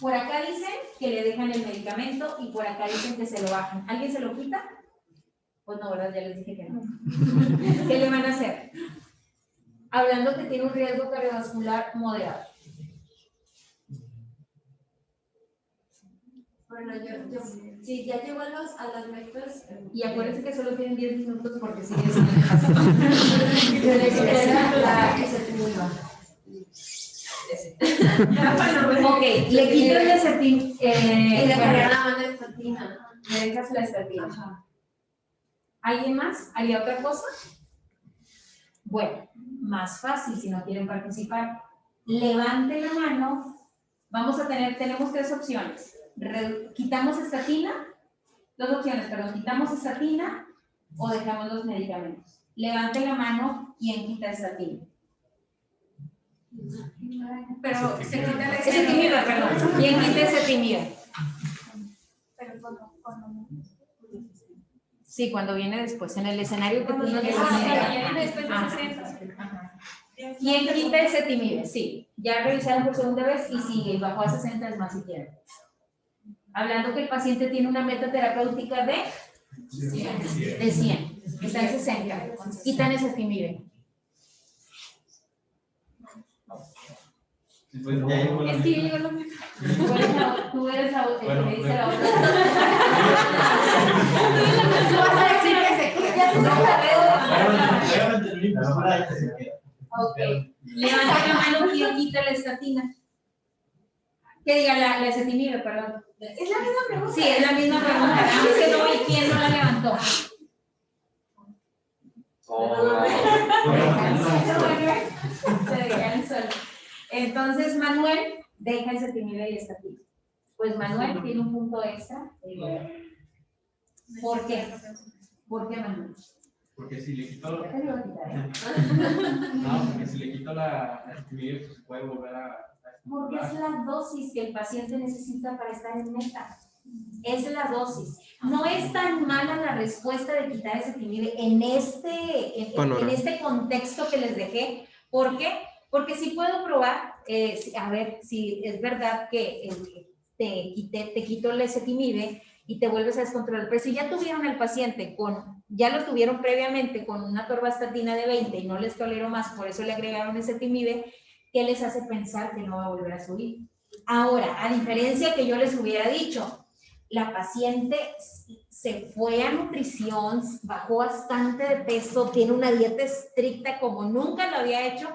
Por acá dicen que le dejan el medicamento y por acá dicen que se lo bajan. ¿Alguien se lo quita? Pues no, ¿verdad? Ya les dije que no. ¿Qué le van a hacer? Hablando que tiene un riesgo cardiovascular moderado. Bueno, si ya llegó a las metas. Y acuérdense que solo tienen 10 minutos porque sigue siendo fácil. La ezetimiba. Ok, le quito el ezetimiba. Y le cargan la mano de estatina. Le dejas la estatina. ¿Alguien más? ¿Haría otra cosa? Bueno, más fácil si no quieren participar. Levante la mano. Tenemos 3 opciones. Quitamos estatina, 2 opciones, perdón, quitamos estatina o dejamos los medicamentos. Levante la mano, ¿quién quita estatina? Pero se quita la Ezetimiba, perdón. ¿Quién quita ezetimiba? Pero cuando Sí, cuando viene después, en el escenario que tú nos cuando viene después de 60. ¿Quién quita ezetimiba? Sí, ya revisaron por segunda vez y sigue, bajó a 60 es más si quieren. Hablando que el paciente tiene una meta terapéutica de 100, está en 60, quitan ezetimiba. Pues ya llegó la Es que yo llego a la meta. Tú eres la otra, que me dice la otra. Tú vas a decir que se queda. Ok, levanta la mano, ¿quién quita la estatina? Que diga la ezetimiba, perdón. Es la misma pregunta. Sí, es la misma pregunta. Nada más que no vi quién no la levantó. Se dejan solo. Entonces, Manuel deja ezetimiba y estatina. Pues Manuel tiene un punto extra. ¿Por qué? ¿Por qué, Manuel? Porque si le quito Ya te lo voy a quitar, ¿eh? no, porque si le quito la actividad, pues puede volver a Porque es la dosis que el paciente necesita para estar en meta. Es la dosis. No es tan mala la respuesta de quitar ezetimiba en este contexto que les dejé. ¿Por qué? Porque sí puedo probar, a ver si es verdad que te quito el ezetimiba y te vuelves a descontrolar. Pero si ya tuvieron al paciente ya lo tuvieron previamente con una atorvastatina de 20 y no les toleró más, por eso le agregaron ezetimiba, ¿qué les hace pensar que no va a volver a subir? Ahora, a diferencia que yo les hubiera dicho, la paciente se fue a nutrición, bajó bastante de peso, tiene una dieta estricta como nunca lo había hecho,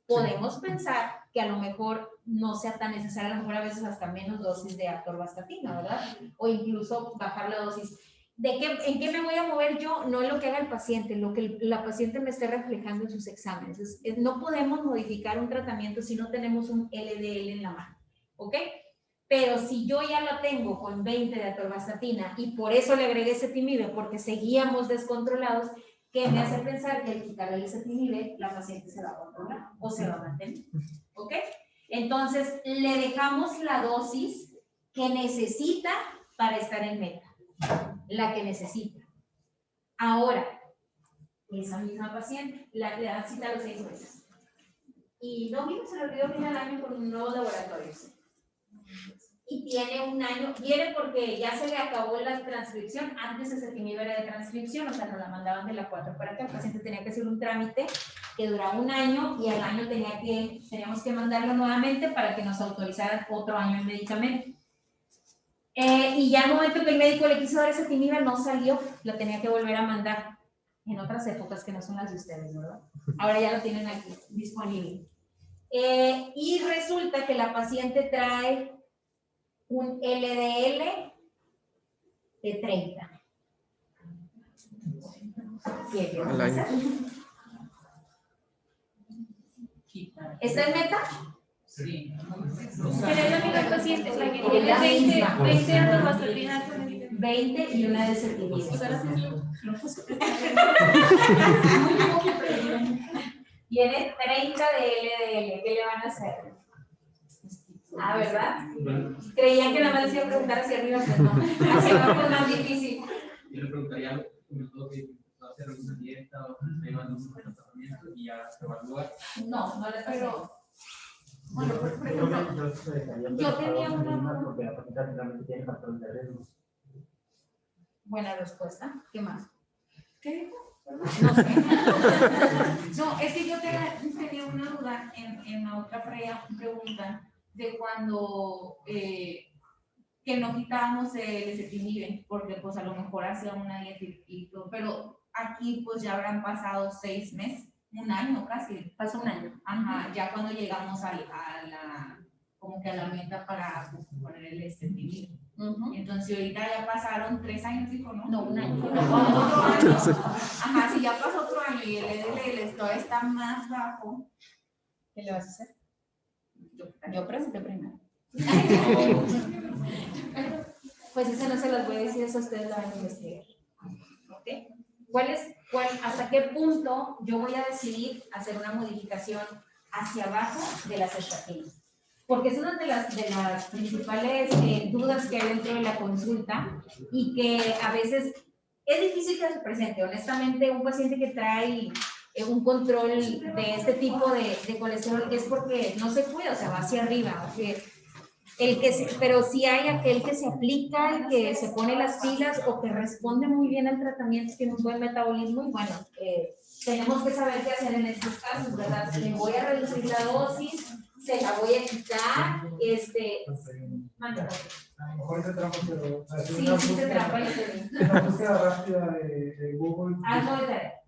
podemos pensar que a lo mejor no sea tan necesario, a lo mejor a veces hasta menos dosis de atorvastatina, ¿verdad? O incluso bajar la dosis. ¿En qué me voy a mover yo? No en lo que haga el paciente, lo que la paciente me esté reflejando en sus exámenes. No podemos modificar un tratamiento si no tenemos un LDL en la mano, ¿ok? Pero si yo ya lo tengo con 20 de atorvastatina y por eso le agregué ezetimibe, porque seguíamos descontrolados, ¿qué me hace pensar que al quitarle el ezetimibe, la paciente se va a controlar o se va a mantener? ¿Ok? Entonces, le dejamos la dosis que necesita para estar en meta. La que necesita. Ahora, esa misma paciente, le da cita a los 6 meses. Y no vino, se le olvidó venir al año con nuevos laboratorios. Y tiene un año, viene porque ya se le acabó la transcripción, antes ese ezetimibe era de transcripción, o sea, nos la mandaban de la 4 para acá, el paciente tenía que hacer un trámite que duraba un año y al año teníamos que mandarlo nuevamente para que nos autorizaran otro año el medicamento. Y ya al momento que el médico le quiso dar ezetimibe no salió, lo tenía que volver a mandar en otras épocas que no son las de ustedes, ¿verdad? Ahora ya lo tienen aquí disponible. Y resulta que la paciente trae un LDL de 30. Al año. ¿Está en meta? Sí. Pero es la misma paciente, la que Es tiene la 20 misma. 20 de atorvastatina con el 20 y una de ezetimibe. Tiene 30 de LDL. ¿Qué le van a hacer? Ah, ¿verdad? Creían que nada más les iba a preguntar hacia arriba, pues no. Hacia abajo es más difícil. Yo le preguntaría, comentó que va a hacer alguna dieta o llevan un tratamiento y ya se evalúa. No, no le pero bueno, por ejemplo, yo tenía una buena respuesta. ¿Qué más? ¿Qué dijo? No sé. No, es que yo tenía una duda en la otra pregunta de cuando que no quitábamos el ezetimibe, porque pues a lo mejor hacía una dieta y todo, pero aquí pues ya habrán pasado 6 meses, un año casi. Pasó un año. Ajá, ya cuando llegamos a la, como que a la meta para poner el ezetimibe. Entonces ahorita ya pasaron 3 años, dijo, ¿no? No, un año. Otro año. Ajá, si ya pasó otro año y el LDL todavía está más bajo. ¿Qué le vas a hacer? Yo pregunté primero. Pues eso no se las voy a decir, eso ustedes la van a investigar. ¿Ok? ¿Hasta qué punto yo voy a decidir hacer una modificación hacia abajo de las estatinas? Porque es una de las principales dudas que hay dentro de la consulta y que a veces es difícil que se presente. Honestamente, un paciente que trae un control de este tipo de colesterol es porque no se cuida, o sea, va hacia arriba. Pero sí hay aquel que se aplica y que se pone las pilas o que responde muy bien al tratamiento, tiene un buen metabolismo y bueno, tenemos que saber qué hacer en estos casos, ¿verdad? Le voy a reducir la dosis, se la voy a quitar, mándalo. A lo mejor se trampa, pero hacer Sí, sí se trampa y se ve. una búsqueda rápida de Google. Algo de tarea.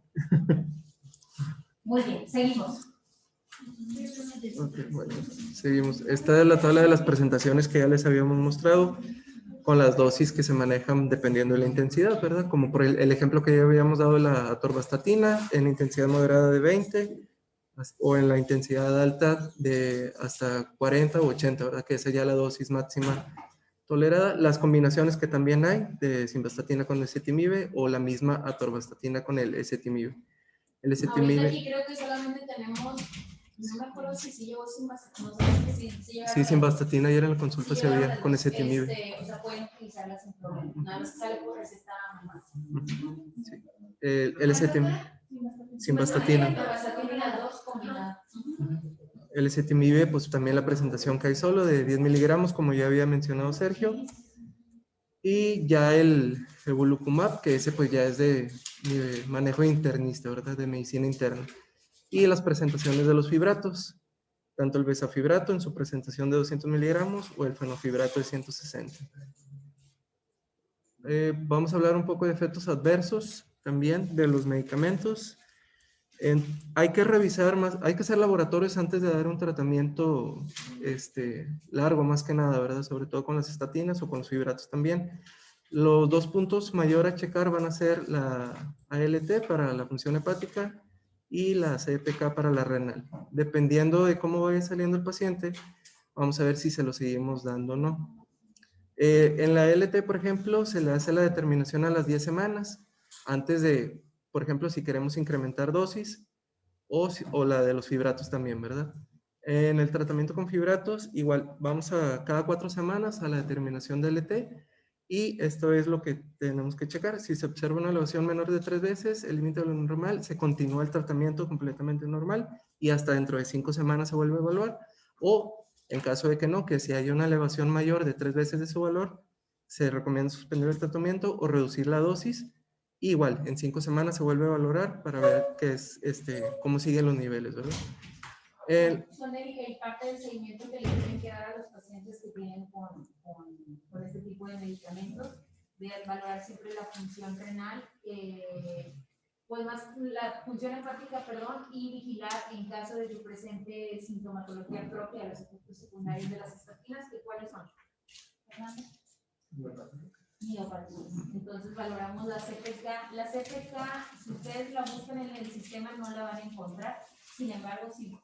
Muy bien, seguimos. Ok, bueno, seguimos. Esta es la tabla de las presentaciones que ya les habíamos mostrado con las dosis que se manejan dependiendo de la intensidad, ¿verdad? Como por el ejemplo que ya habíamos dado de la atorvastatina en intensidad moderada de 20 o en la intensidad alta de hasta 40 o 80, ¿verdad? Que esa ya es la dosis máxima tolerada. Las combinaciones que también hay de simvastatina con ezetimibe o la misma atorvastatina con el ezetimibe. El ezetimibe... Ahorita aquí creo que solamente tenemos, no me acuerdo si llegó simvastatina, no sé si Sí, simvastatina ayer en la consulta se veía con ezetimibe. O sea, pueden utilizarla sin problema. Nada más sale por receta más. Sí. El ezetimibe, simvastatina. El ezetimibe, pues también la presentación que hay solo de 10 miligramos, como ya había mencionado Sergio. Y ya el Evolucumab, que ese pues ya es de manejo internista, ¿verdad? De medicina interna. Y las presentaciones de los fibratos. tanto el bezafibrato en su presentación de 200 miligramos o el fenofibrato de 160. Vamos a hablar un poco de efectos adversos también de los medicamentos. Hay que revisar más, hay que hacer laboratorios antes de dar un tratamiento largo, más que nada, ¿verdad? Sobre todo con las estatinas o con los fibratos también. Los dos puntos mayor a checar van a ser la ALT para la función hepática y la CPK para la renal. Dependiendo de cómo vaya saliendo el paciente, vamos a ver si se lo seguimos dando o no. En la ALT, por ejemplo, se le hace la determinación a las 10 semanas, antes de, por ejemplo, si queremos incrementar dosis, o la de los fibratos también, ¿verdad? En el tratamiento con fibratos, igual, vamos a cada 4 semanas a la determinación de ALT, y esto es lo que tenemos que checar. Si se observa una elevación menor de 3 veces el límite de lo normal, se continúa el tratamiento completamente normal y hasta dentro de 5 semanas se vuelve a evaluar. O en caso de que no, que si hay una elevación mayor de 3 veces de su valor, se recomienda suspender el tratamiento o reducir la dosis. Y igual, en 5 semanas se vuelve a valorar para ver qué es, cómo siguen los niveles, ¿verdad? Son el parte del seguimiento que le tienen que dar a los pacientes que tienen con este tipo de medicamentos, de valorar siempre la función renal, pues más la función hepática, perdón, y vigilar en caso de que presente sintomatología propia de los efectos secundarios de las estatinas, que ¿cuáles son? Miopatías. Entonces valoramos la CPK. La CPK, si ustedes la buscan en el sistema, no la van a encontrar. Sin embargo, si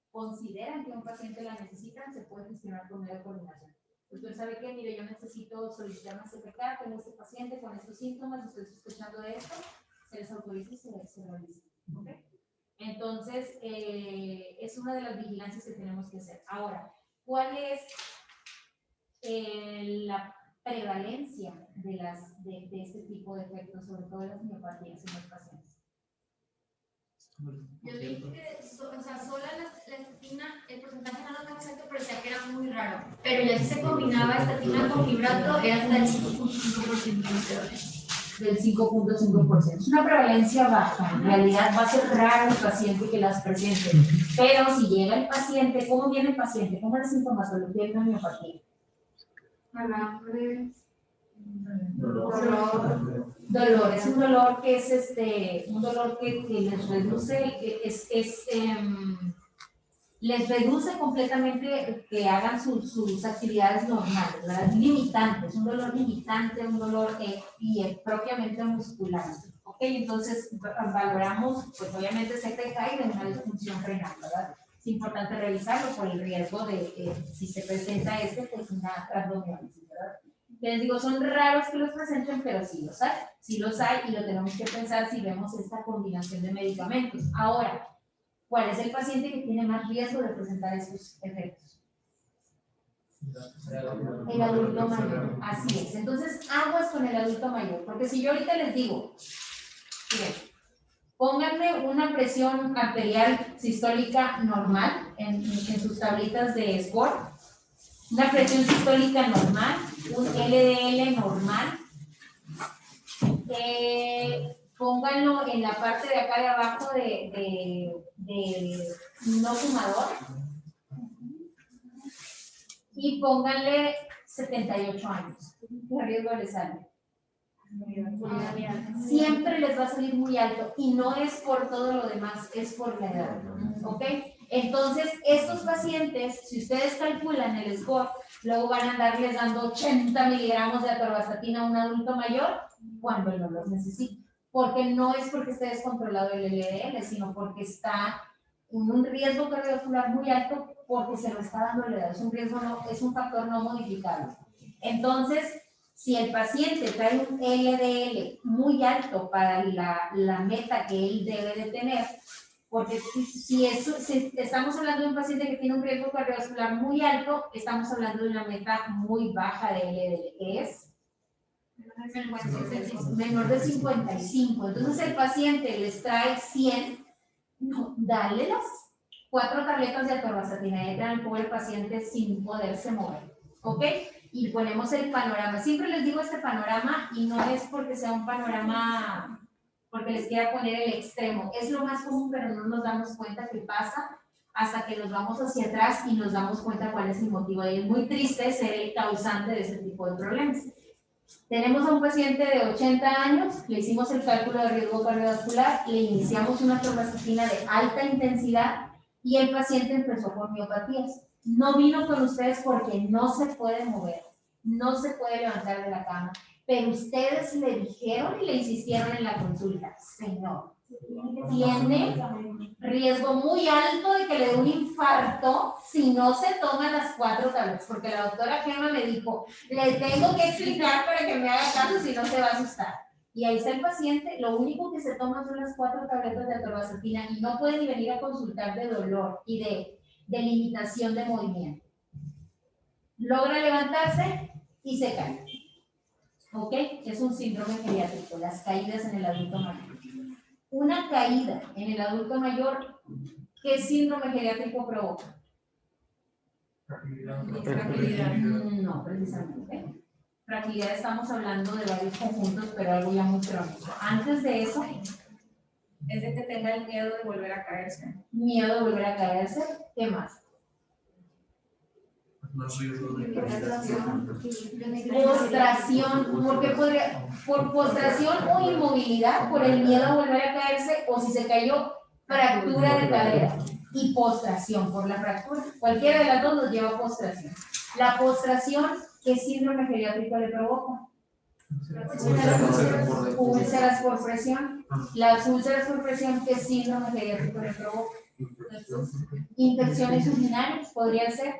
consideran que un paciente la necesita, se puede gestionar con medio de coordinación. Usted sabe que, mire, yo necesito solicitar una CPK, tengo este paciente con estos síntomas, estoy sospechando de esto, se les autoriza y se realiza. ¿Okay? Entonces, es una de las vigilancias que tenemos que hacer. Ahora, ¿cuál es la prevalencia de este tipo de efectos, sobre todo de las miopatías en los pacientes? Yo vi que, o sea, sola la estatina, el porcentaje no lo tengo exacto, pero decía que era muy raro. Pero ya si se combinaba estatina con fibrato, era hasta el 5.5%. Del 5.5%. Es una prevalencia baja. En realidad va a ser raro el paciente que las presente. Pero si llega el paciente, ¿cómo viene el paciente? ¿Cómo es la sintomatología de una miopatía? Calambres. Dolor, es un dolor que es un dolor que les reduce, les reduce completamente que hagan sus actividades normales, ¿verdad? Limitante, es un dolor limitante, un dolor propiamente muscular. Ok, entonces valoramos, pues obviamente CPK y de una disfunción renal, ¿verdad? Es importante revisarlo por el riesgo de si se presenta pues una trasdomiólisis, ¿verdad? Les digo, son raros que los presenten, pero sí los hay y lo tenemos que pensar si vemos esta combinación de medicamentos. Ahora, ¿cuál es el paciente que tiene más riesgo de presentar estos efectos? El adulto mayor, así es. Entonces, aguas con el adulto mayor, porque si yo ahorita les digo, miren, pónganme una presión arterial sistólica normal en sus tablitas de score, una presión sistólica normal, un LDL normal, pónganlo en la parte de acá de abajo de no fumador y pónganle 78 años. ¿Qué riesgo les sale? Siempre les va a salir muy alto y no es por todo lo demás, es por la edad. ¿Ok? Entonces, estos pacientes, si ustedes calculan el score, luego van a andarles dando 80 miligramos de atorvastatina a un adulto mayor cuando no los necesita. Porque no es porque esté descontrolado el LDL, sino porque está en un riesgo cardiovascular muy alto porque se lo está dando la edad. Es un riesgo, es un factor no modificable. Entonces, si el paciente trae un LDL muy alto para la meta que él debe de tener, porque si estamos hablando de un paciente que tiene un riesgo cardiovascular muy alto, estamos hablando de una meta muy baja de LDL, que es menor de 55. Entonces el paciente les trae 100, no, dale las 4 tabletas de atorvastatina y dejan al pobre paciente sin poderse mover. ¿Ok? Y ponemos el panorama. Siempre les digo este panorama y no es porque sea un panorama porque les quiera poner el extremo. Es lo más común, pero no nos damos cuenta que pasa hasta que nos vamos hacia atrás y nos damos cuenta cuál es el motivo. Y es muy triste ser el causante de ese tipo de problemas. Tenemos a un paciente de 80 años, le hicimos el cálculo de riesgo cardiovascular, le iniciamos una atorvastatina de alta intensidad y el paciente empezó con miopatías. No vino con ustedes porque no se puede mover, no se puede levantar de la cama, pero ustedes le dijeron y le insistieron en la consulta, señor, tiene riesgo muy alto de que le dé un infarto si no se toma las 4 tabletas, porque la doctora Gemma me dijo, le tengo que explicar para que me haga caso, si no se va a asustar. Y ahí está el paciente, lo único que se toma son las 4 tabletas de atorvastatina y no puede ni venir a consultar de dolor y de limitación de movimiento. Logra levantarse y se cae. ¿Ok? Es un síndrome geriátrico, las caídas en el adulto mayor. Una caída en el adulto mayor, ¿qué síndrome geriátrico provoca? Fragilidad. No, precisamente. Fragilidad estamos hablando de varios conjuntos, pero algo ya muy crónico. Antes de eso, Es de que tenga el miedo de volver a caerse. miedo de volver a caerse, ¿qué más? Postración, ¿por qué podría? Por postración o inmovilidad, por el miedo a volver a caerse, o si se cayó, fractura de cadera. Y postración por la fractura. Cualquiera de las dos nos lleva a postración. La postración, ¿qué síndrome geriátrico le provoca? Úlceras por presión. Las úlceras por presión, ¿qué síndrome geriátrico le provoca? Infecciones urinarias, podría ser.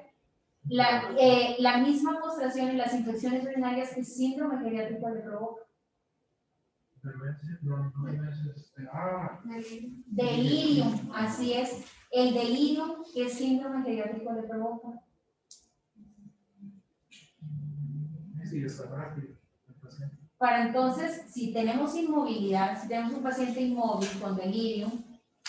La misma postración y las infecciones urinarias, ¿qué síndrome geriátrico le provoca? Delirium, así es. El delirium, ¿qué síndrome geriátrico le provoca? Para entonces, si tenemos inmovilidad, si tenemos un paciente inmóvil con delirium,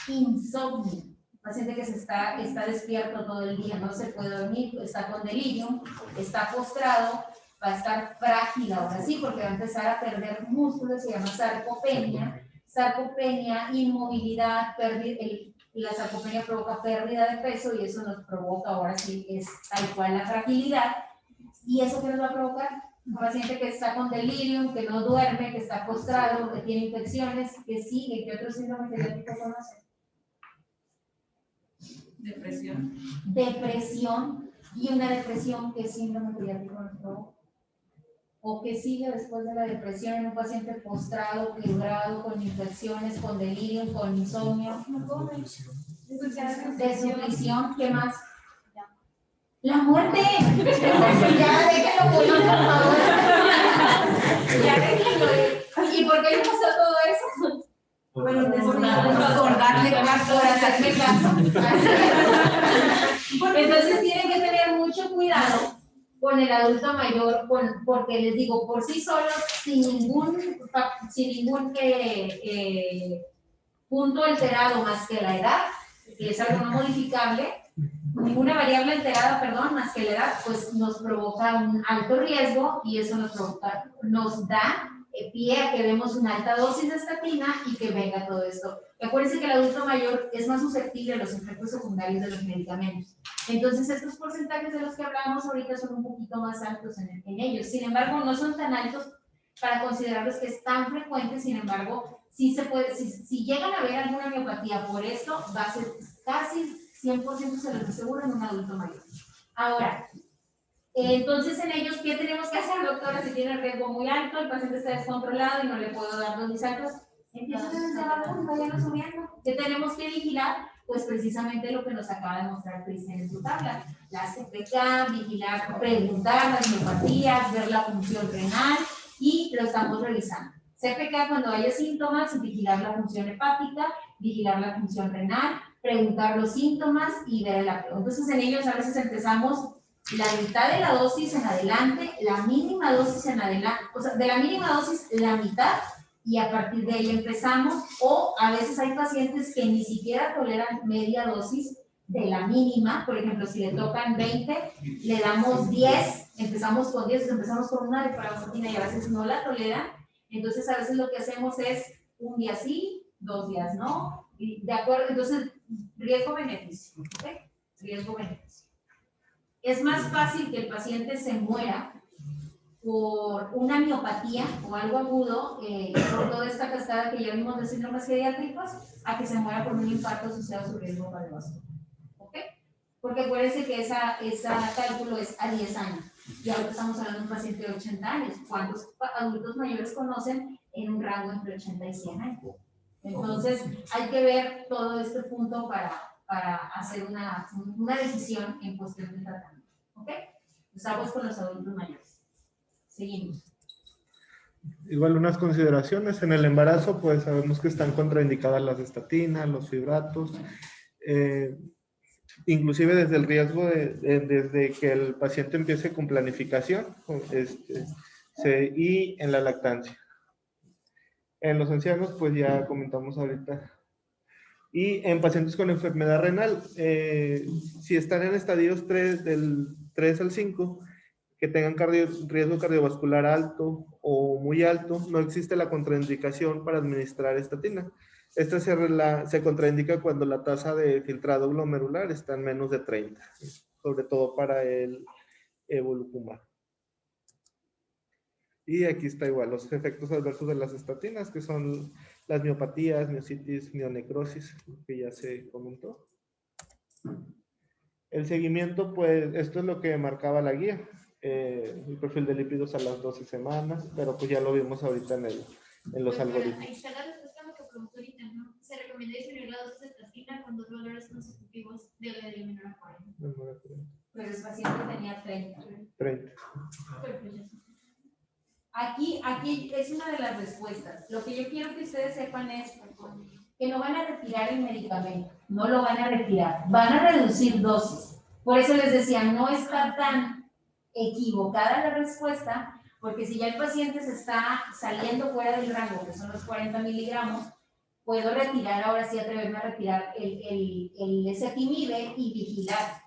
insomnio, paciente que está despierto todo el día, no se puede dormir, está con delirium, está postrado, va a estar frágil ahora sí, porque va a empezar a perder músculos, se llama sarcopenia. Sarcopenia, inmovilidad, la sarcopenia provoca pérdida de peso y eso nos provoca ahora sí, es tal cual la fragilidad. ¿Y eso qué nos va a provocar? Un paciente que está con delirium, que no duerme, que está postrado, que tiene infecciones, que sigue, ¿qué otro síndrome geriátrico conoce? Depresión. Depresión, y una depresión, ¿qué síndrome geriátrico nos provoca? ¿O qué sigue después de la depresión en un paciente postrado, quebrado, con infecciones, con delirium, con insomnio? Desnutrición, ¿qué más? La muerte. Ya déjenlo morir, por favor. Ya déjenlo ir. ¿Y por qué le pasó todo eso? Bueno, por darle caso, por hacerme caso. Entonces tienen que tener mucho cuidado con el adulto mayor, porque les digo, por sí solos, sin ningún punto alterado más que la edad, que es algo no modificable, ninguna variable alterada, perdón, más que la edad, pues nos provoca un alto riesgo y eso nos da pie a que vemos una alta dosis de estatina y que venga todo esto. Acuérdense que el adulto mayor es más susceptible a los efectos secundarios de los medicamentos. Entonces, estos porcentajes de los que hablamos ahorita son un poquito más altos en ellos. Sin embargo, no son tan altos para considerarlos que es tan frecuente. Sin embargo, sí se puede, si llegan a ver alguna miopatía por esto, va a ser casi 100% se los aseguro en un adulto mayor. Ahora, entonces en ellos, ¿qué tenemos que hacer, doctora? Si tiene riesgo muy alto, el paciente está descontrolado y no le puedo dar dosis altas, empiezan desde abajo, vayan subiendo. ¿Qué tenemos que vigilar? Pues precisamente lo que nos acaba de mostrar Cristian en su tabla. La CPK, vigilar, preguntar las miopatías, ver la función renal y lo estamos revisando. CPK, cuando haya síntomas, vigilar la función hepática, vigilar la función renal, preguntar los síntomas y ver el apego. Entonces en ellos a veces empezamos la mitad de la dosis en adelante, la mínima dosis en adelante, o sea, de la mínima dosis la mitad y a partir de ahí empezamos, o a veces hay pacientes que ni siquiera toleran media dosis de la mínima, por ejemplo, si le tocan 20, le damos 10, empezamos con 10, empezamos con una de paracetamol y a veces no la toleran, entonces a veces lo que hacemos es un día sí, 2 días no, y de acuerdo, entonces Riesgo-beneficio, ¿ok? Riesgo-beneficio. Es más fácil que el paciente se muera por una miopatía o algo agudo, por toda esta cascada que ya vimos de síndromes geriátricos, a que se muera por un infarto asociado a su riesgo cardiovascular. ¿Ok? Porque acuérdense que esa cálculo es a 10 años. Y ahora estamos hablando de un paciente de 80 años. ¿Cuántos adultos mayores conocen en un rango entre 80 y 100 años? Entonces, hay que ver todo este punto para hacer una decisión en cuestión de tratamiento. ¿Ok? Estamos con los adultos mayores. Seguimos. Igual unas consideraciones. En el embarazo, pues sabemos que están contraindicadas las estatinas, los fibratos, inclusive desde el riesgo desde que el paciente empiece con planificación y en la lactancia. En los ancianos, pues ya comentamos ahorita. Y en pacientes con enfermedad renal, si están en estadios 3, del 3 al 5, que tengan riesgo cardiovascular alto o muy alto, no existe la contraindicación para administrar estatina. Esta se contraindica cuando la tasa de filtrado glomerular está en menos de 30, sobre todo para el evolocumab. Y aquí está igual, los efectos adversos de las estatinas, que son las miopatías, miositis, mionecrosis, que ya se comentó. El seguimiento, pues, esto es lo que marcaba la guía. El perfil de lípidos a las 12 semanas, pero pues ya lo vimos ahorita en los algoritmos. Ahí está la respuesta a lo que preguntó ahorita, ¿no? Se recomienda disminuir la dosis de estatina con 2 valores consecutivos de la de menor a 40. Pero el paciente tenía 30. 30. Aquí es una de las respuestas. Lo que yo quiero que ustedes sepan es que no van a retirar el medicamento, no lo van a retirar, van a reducir dosis. Por eso les decía, no está tan equivocada la respuesta, porque si ya el paciente se está saliendo fuera del rango, que son los 40 miligramos, puedo retirar, ahora sí atreverme a retirar el ezetimibe y vigilar.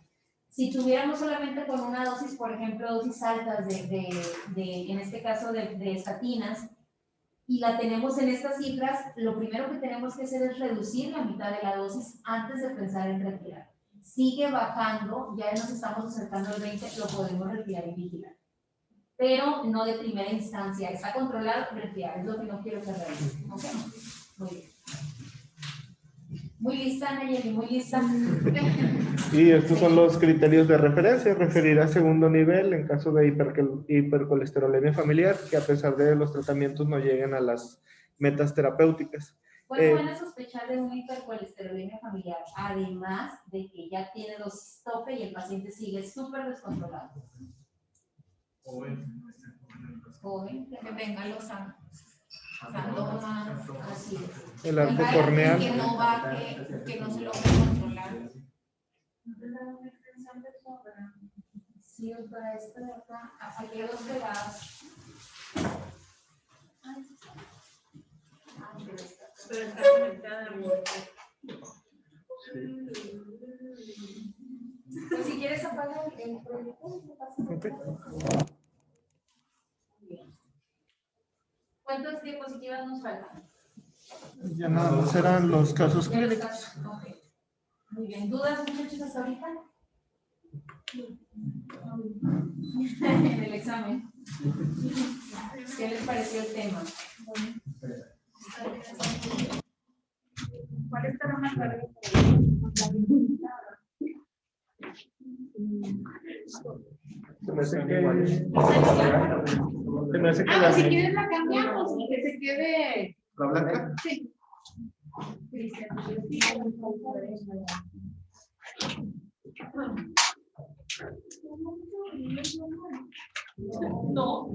Si tuviéramos solamente con una dosis, por ejemplo, dosis altas en este caso de estatinas, y la tenemos en estas cifras, lo primero que tenemos que hacer es reducir la mitad de la dosis antes de pensar en retirar. Sigue bajando, ya nos estamos acercando al 20, lo podemos retirar y vigilar. Pero no de primera instancia, está controlado, retirar, es lo que no quiero que realice. ¿Ok? Muy bien. Muy lista, Nayeli, muy lista. Y estos son los criterios de referencia. Referir a segundo nivel en caso de hipercolesterolemia familiar, que a pesar de los tratamientos no lleguen a las metas terapéuticas. ¿Cuándo van a sospechar de una hipercolesterolemia familiar? Además de que ya tiene dosis tope y el paciente sigue súper descontrolado. Joven, que venga los sandomas, así es. El arco corneal. Que no va, que no se lo va a controlar. Sí, para esto de acá, aquí hay 2 pegadas. Pero está conectada a Pues si quieres apagar el proyector, no pasa nada. ¿Cuántas diapositivas nos faltan? Ya nada más eran los casos clínicos. Okay. Muy bien. ¿Dudas, muchachos, hasta ahorita? En el examen. ¿Qué les pareció el tema? ¿Cuál estará más largo? Se me hace que Si quieres la cambiamos, que se quede. ¿La blanca? Sí. No.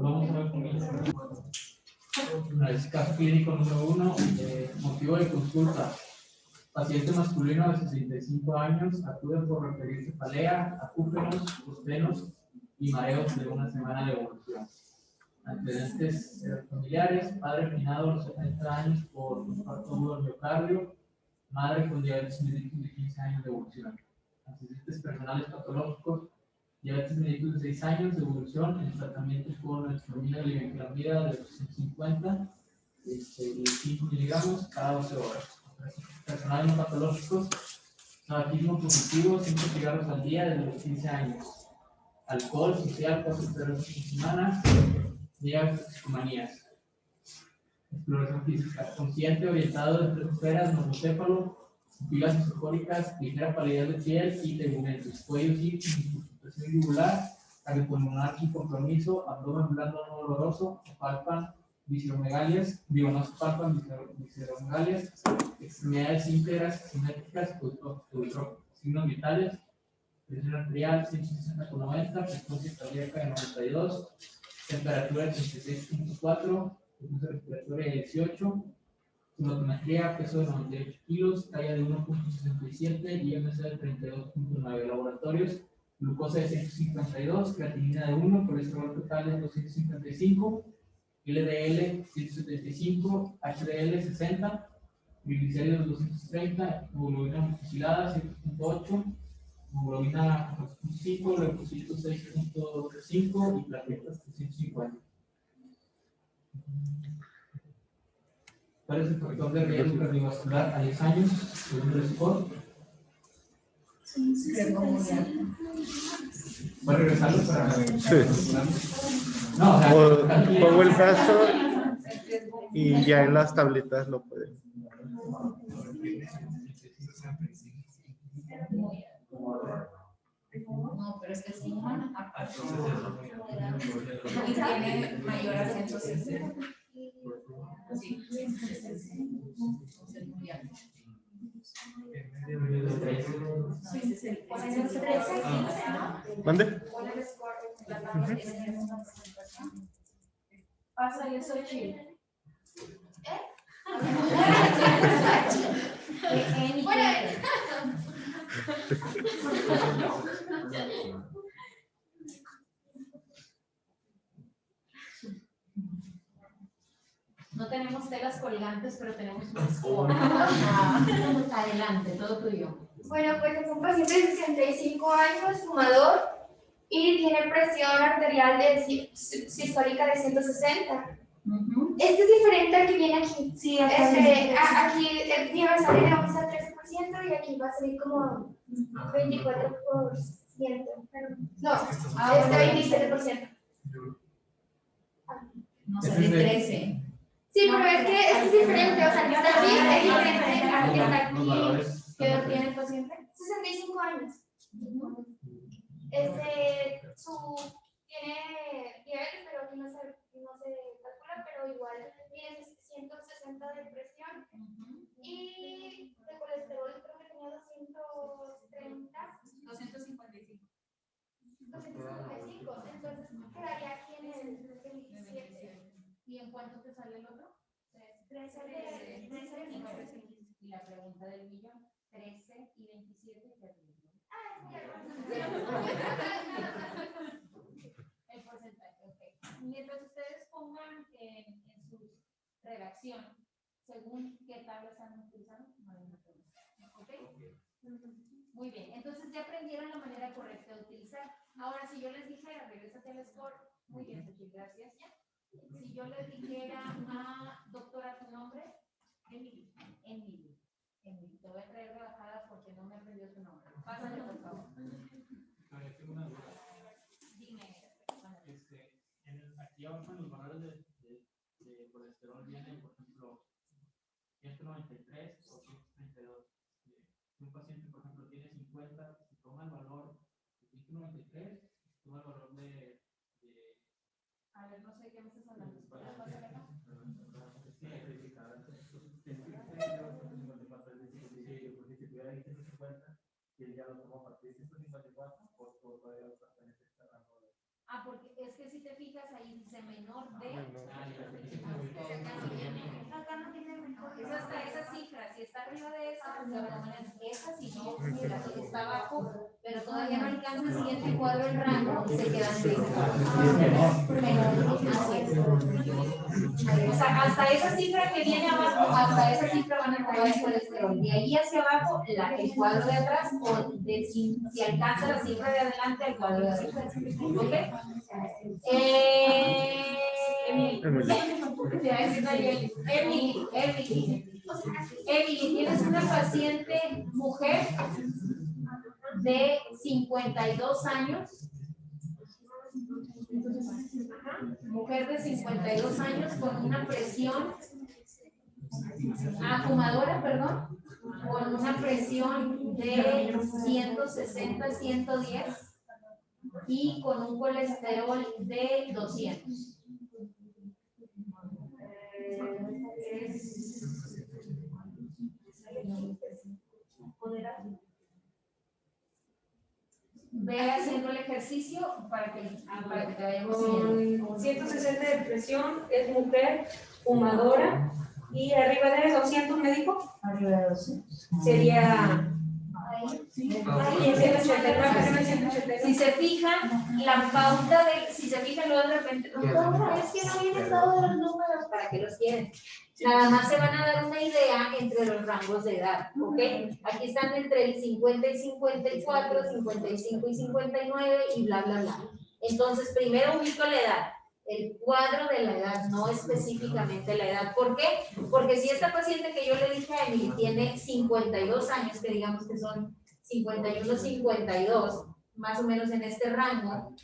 Vamos a ver con el caso clínico número 1, motivo de consulta. Paciente masculino de 65 años acude por referir cefalea, acúfenos, sostenos y mareos de una semana de evolución. Antecedentes familiares: padre finado a los 70 años por infarto agudo del miocardio, madre con diabetes mellitus de 15 años de evolución. Antecedentes personales patológicos: Diabetes mellitus de 6 años, de evolución, el tratamiento con metformina y levetirampida de 850 y 5 miligramos cada 12 horas. Personal no patológicos, tabaquismo positivo, 5 cigarros al día desde los 15 años. Alcohol social, 4 cervezas por semana, niega toxicomanías. Exploración física, consciente, orientado de 3 esferas, normocéfalo, pupilas isofóricas, ligera palidez de piel y tegumentos, cuello sin concentración yugular, cardiopulmonar sin compromiso, abdomen blando no doloroso, palpan visceromegalias, no se palpan visceromegalias, extremidades íntegras, simétricas, signos vitales, presión arterial 160/90, frecuencia cardíaca de 92, temperatura de 36.4, frecuencia respiratoria de 18, Fotometría, peso de 98 kilos, talla de 1.67 y IMC de 32.9. Laboratorios, glucosa de 152, creatinina de 1, colesterol total de 255, LDL 175, HDL 60, triglicéridos 230, hemoglobina mucilada 7.8, hemoglobina 5, leucocitos 6.5 y plaquetas 350. ¿Cuál es el factor de riesgo cardiovascular a 10 años, según el score? ¿Voy a regresarlo para...? Sí. No, o sea, Pongo el caso y ya en las tabletas lo pueden. No, pero es que sí, aparte. Y tiene mayor a 160. Sí, ¿Mande? Pasa, yo soy chile. No tenemos telas colgantes, pero tenemos un score. Adelante, todo tuyo. Bueno, pues es un paciente de 65 años, fumador, y tiene presión arterial sistólica de 160. Este es diferente al que viene aquí. Sí, aquí el día va a salir a 13% y aquí va a salir como 24%. No, 27%. No sé, de 13. Sí, pero es que esto es diferente, o sea, que está bien, es diferente. ¿Qué edad tiene el paciente? 65 años. Tiene diabetes, pero aquí no se calcula, pero igual tiene 160 de presión y de colesterol creo que tenía 230. 255. 255, entonces quedaría aquí en el 27. ¿Y en cuánto te sale el otro? 13. Y la pregunta del millón, 13 y 27, ¿qué es? El porcentaje, ok. Mientras ustedes pongan en su redacción, según qué tabla están utilizando, no hay una pregunta. ¿Ok? Muy bien, entonces ya aprendieron la manera correcta de utilizar. Ahora, si yo les dijera, regrésate al score, muy bien, muchas gracias. Si yo les dijera a doctora tu nombre, Emily. Te voy a traer rebajada porque no me aprendió tu nombre. Pásale, por favor. Tengo una duda. Dime. Aquí abajo en los valores de colesterol vienen, por ejemplo, 193 o 132. Si un paciente, por ejemplo, tiene 50, si toma el valor de 193, toma el valor de... A ver, no sé qué me estás hablando. ¿Puedes pasar acá? Sí, verificada. Porque si tuviera 150, y él ya lo tomó a partir de 154, pues todavía pertenece a este rango. Ah, porque es que si te fijas ahí dice menor de. Acá no tiene mejor. Es hasta esa cifra, si está arriba de esa, pues de todas maneras esa, si no, mira, está abajo, pero todavía no alcanza el siguiente cuadro el rango y se quedan en ese O sea, hasta esa cifra que viene abajo, hasta esa cifra van a tomar el colesterol. De ahí hacia abajo, el cuadro de atrás, o de si alcanza la cifra de adelante, el cuadro de atrás. ¿Ok? Emily, tienes una paciente mujer de 52 años. Mujer de 52 años con una presión, fumadora, perdón, con una presión de 160-110 y con un colesterol de 200. Ve haciendo el ejercicio para que te vayamos siguiendo. 160 de presión, es mujer, fumadora, y arriba de 200, ¿me dijo? Arriba de 200. Sería... Si se fijan, la pauta de, si se fijan luego de repente, es que no vienen todos los números, ¿para qué los quieren? Nada más se van a dar una idea entre los rangos de edad, ¿ok? Aquí están entre el 50 y 54, 55 y 59 y bla, bla, bla. Entonces, primero ubico la edad, el cuadro de la edad, no específicamente la edad. ¿Por qué? Porque si esta paciente que yo le dije a Emily tiene 52 años, que digamos que son 51, 52, más o menos en este rango,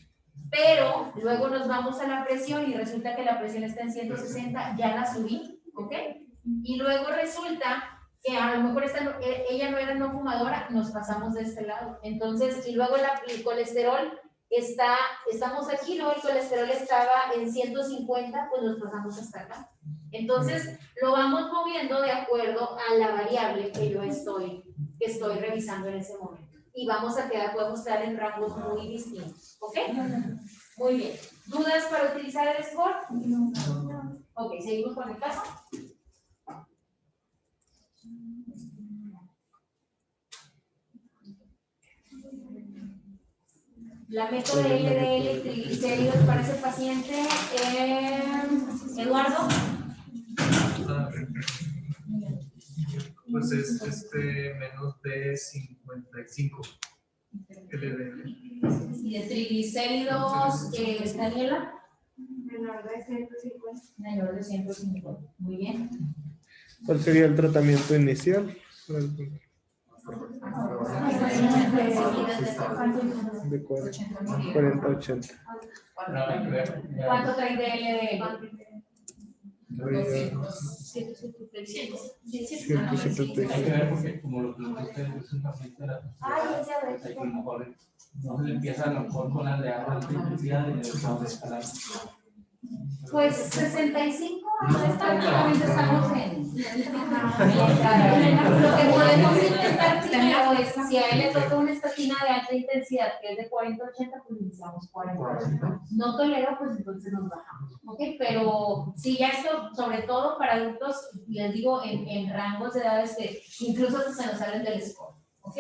pero luego nos vamos a la presión y resulta que la presión está en 160, ya la subí, ¿ok? Y luego resulta que a lo mejor ella no era no fumadora, nos pasamos de este lado. Entonces, y luego el colesterol estamos aquí, luego el colesterol estaba en 150, pues nos pasamos hasta acá. Entonces, lo vamos moviendo de acuerdo a la variable que yo estoy revisando en ese momento. Y podemos quedar en rangos muy distintos, ¿ok? Muy bien. ¿Dudas para utilizar el score? Ok, seguimos con el caso. La método de LDL triglicéridos para ese paciente, Eduardo. Pues es menos de 55 LDL. ¿Y de triglicéridos, Daniela? Menor de 150. Menor de 150. Muy bien. ¿Cuál sería el tratamiento inicial? De 40-80. ¿Cuánto trae de LDL? 175. Hay que ver porque como lo planteaste, es un paciente de la a lo mejor no se le empieza a lo mejor con las de alta intensidad y le vamos a escalar. Pues 65, prácticamente estamos en. Lo que podemos intentar primero es, si a él le toca una estatina de alta intensidad que es de 40-80, pues iniciamos 40. No tolero, pues entonces nos bajamos, ¿ok? Pero si ya esto, sobre todo para adultos, les digo, en rangos de edades que incluso se nos salen del score, ¿ok?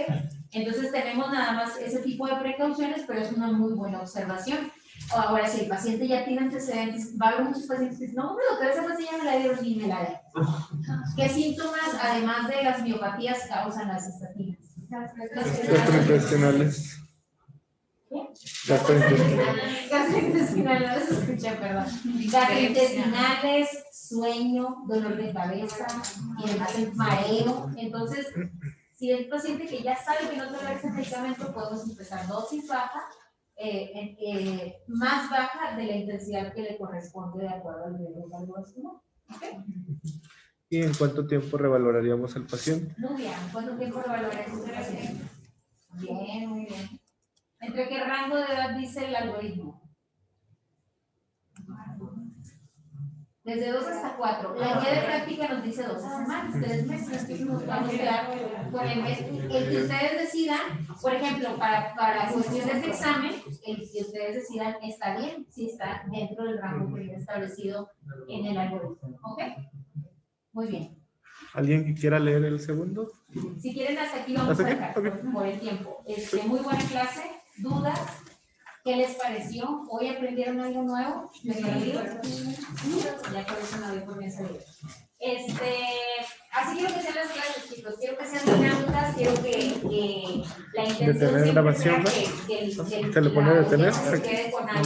Entonces tenemos nada más ese tipo de precauciones, pero es una muy buena observación. Ahora, si el paciente ya tiene antecedentes, va a haber muchos pacientes que dicen, no, pero esa paciente ya me la dieron ni me la dieron. ¿Qué síntomas, además de las miopatías, causan las estatinas? Gastrointestinales. Gastrointestinales, no se escucha, perdón. Gastrointestinales, sueño, dolor de cabeza, y además el mareo. Entonces, si el paciente que ya sabe que no tolera ese medicamento, podemos empezar dosis baja, más baja de la intensidad que le corresponde de acuerdo al nivel cardiovascular. ¿Okay? ¿Y en cuánto tiempo revaloraríamos al paciente? Nubia, ¿cuánto tiempo revaloraríamos al paciente? Bien, muy bien. ¿Entre qué rango de edad dice el algoritmo? Desde 2 hasta 4. La guía de práctica nos dice 12 semanas, 3 meses. Entonces nos vamos a quedar con el mes. El que ustedes decidan, por ejemplo, para cuestiones de examen, el que ustedes decidan está bien, si está dentro del rango que viene establecido en el algoritmo. ¿Ok? Muy bien. ¿Alguien que quiera leer el segundo? Si quieren, hasta aquí vamos a dejar por el tiempo. Muy buena clase. ¿Dudas? ¿Qué les pareció? ¿Hoy aprendieron algo nuevo? ¿Me olvidó? Ya por eso no voy por ese video. Así quiero que sean las clases, chicos. Quiero que sean dinámicas. Quiero que la intención Detener siempre grabación, sea ¿no? que Se le pone la detener. audiencia se quede con algo.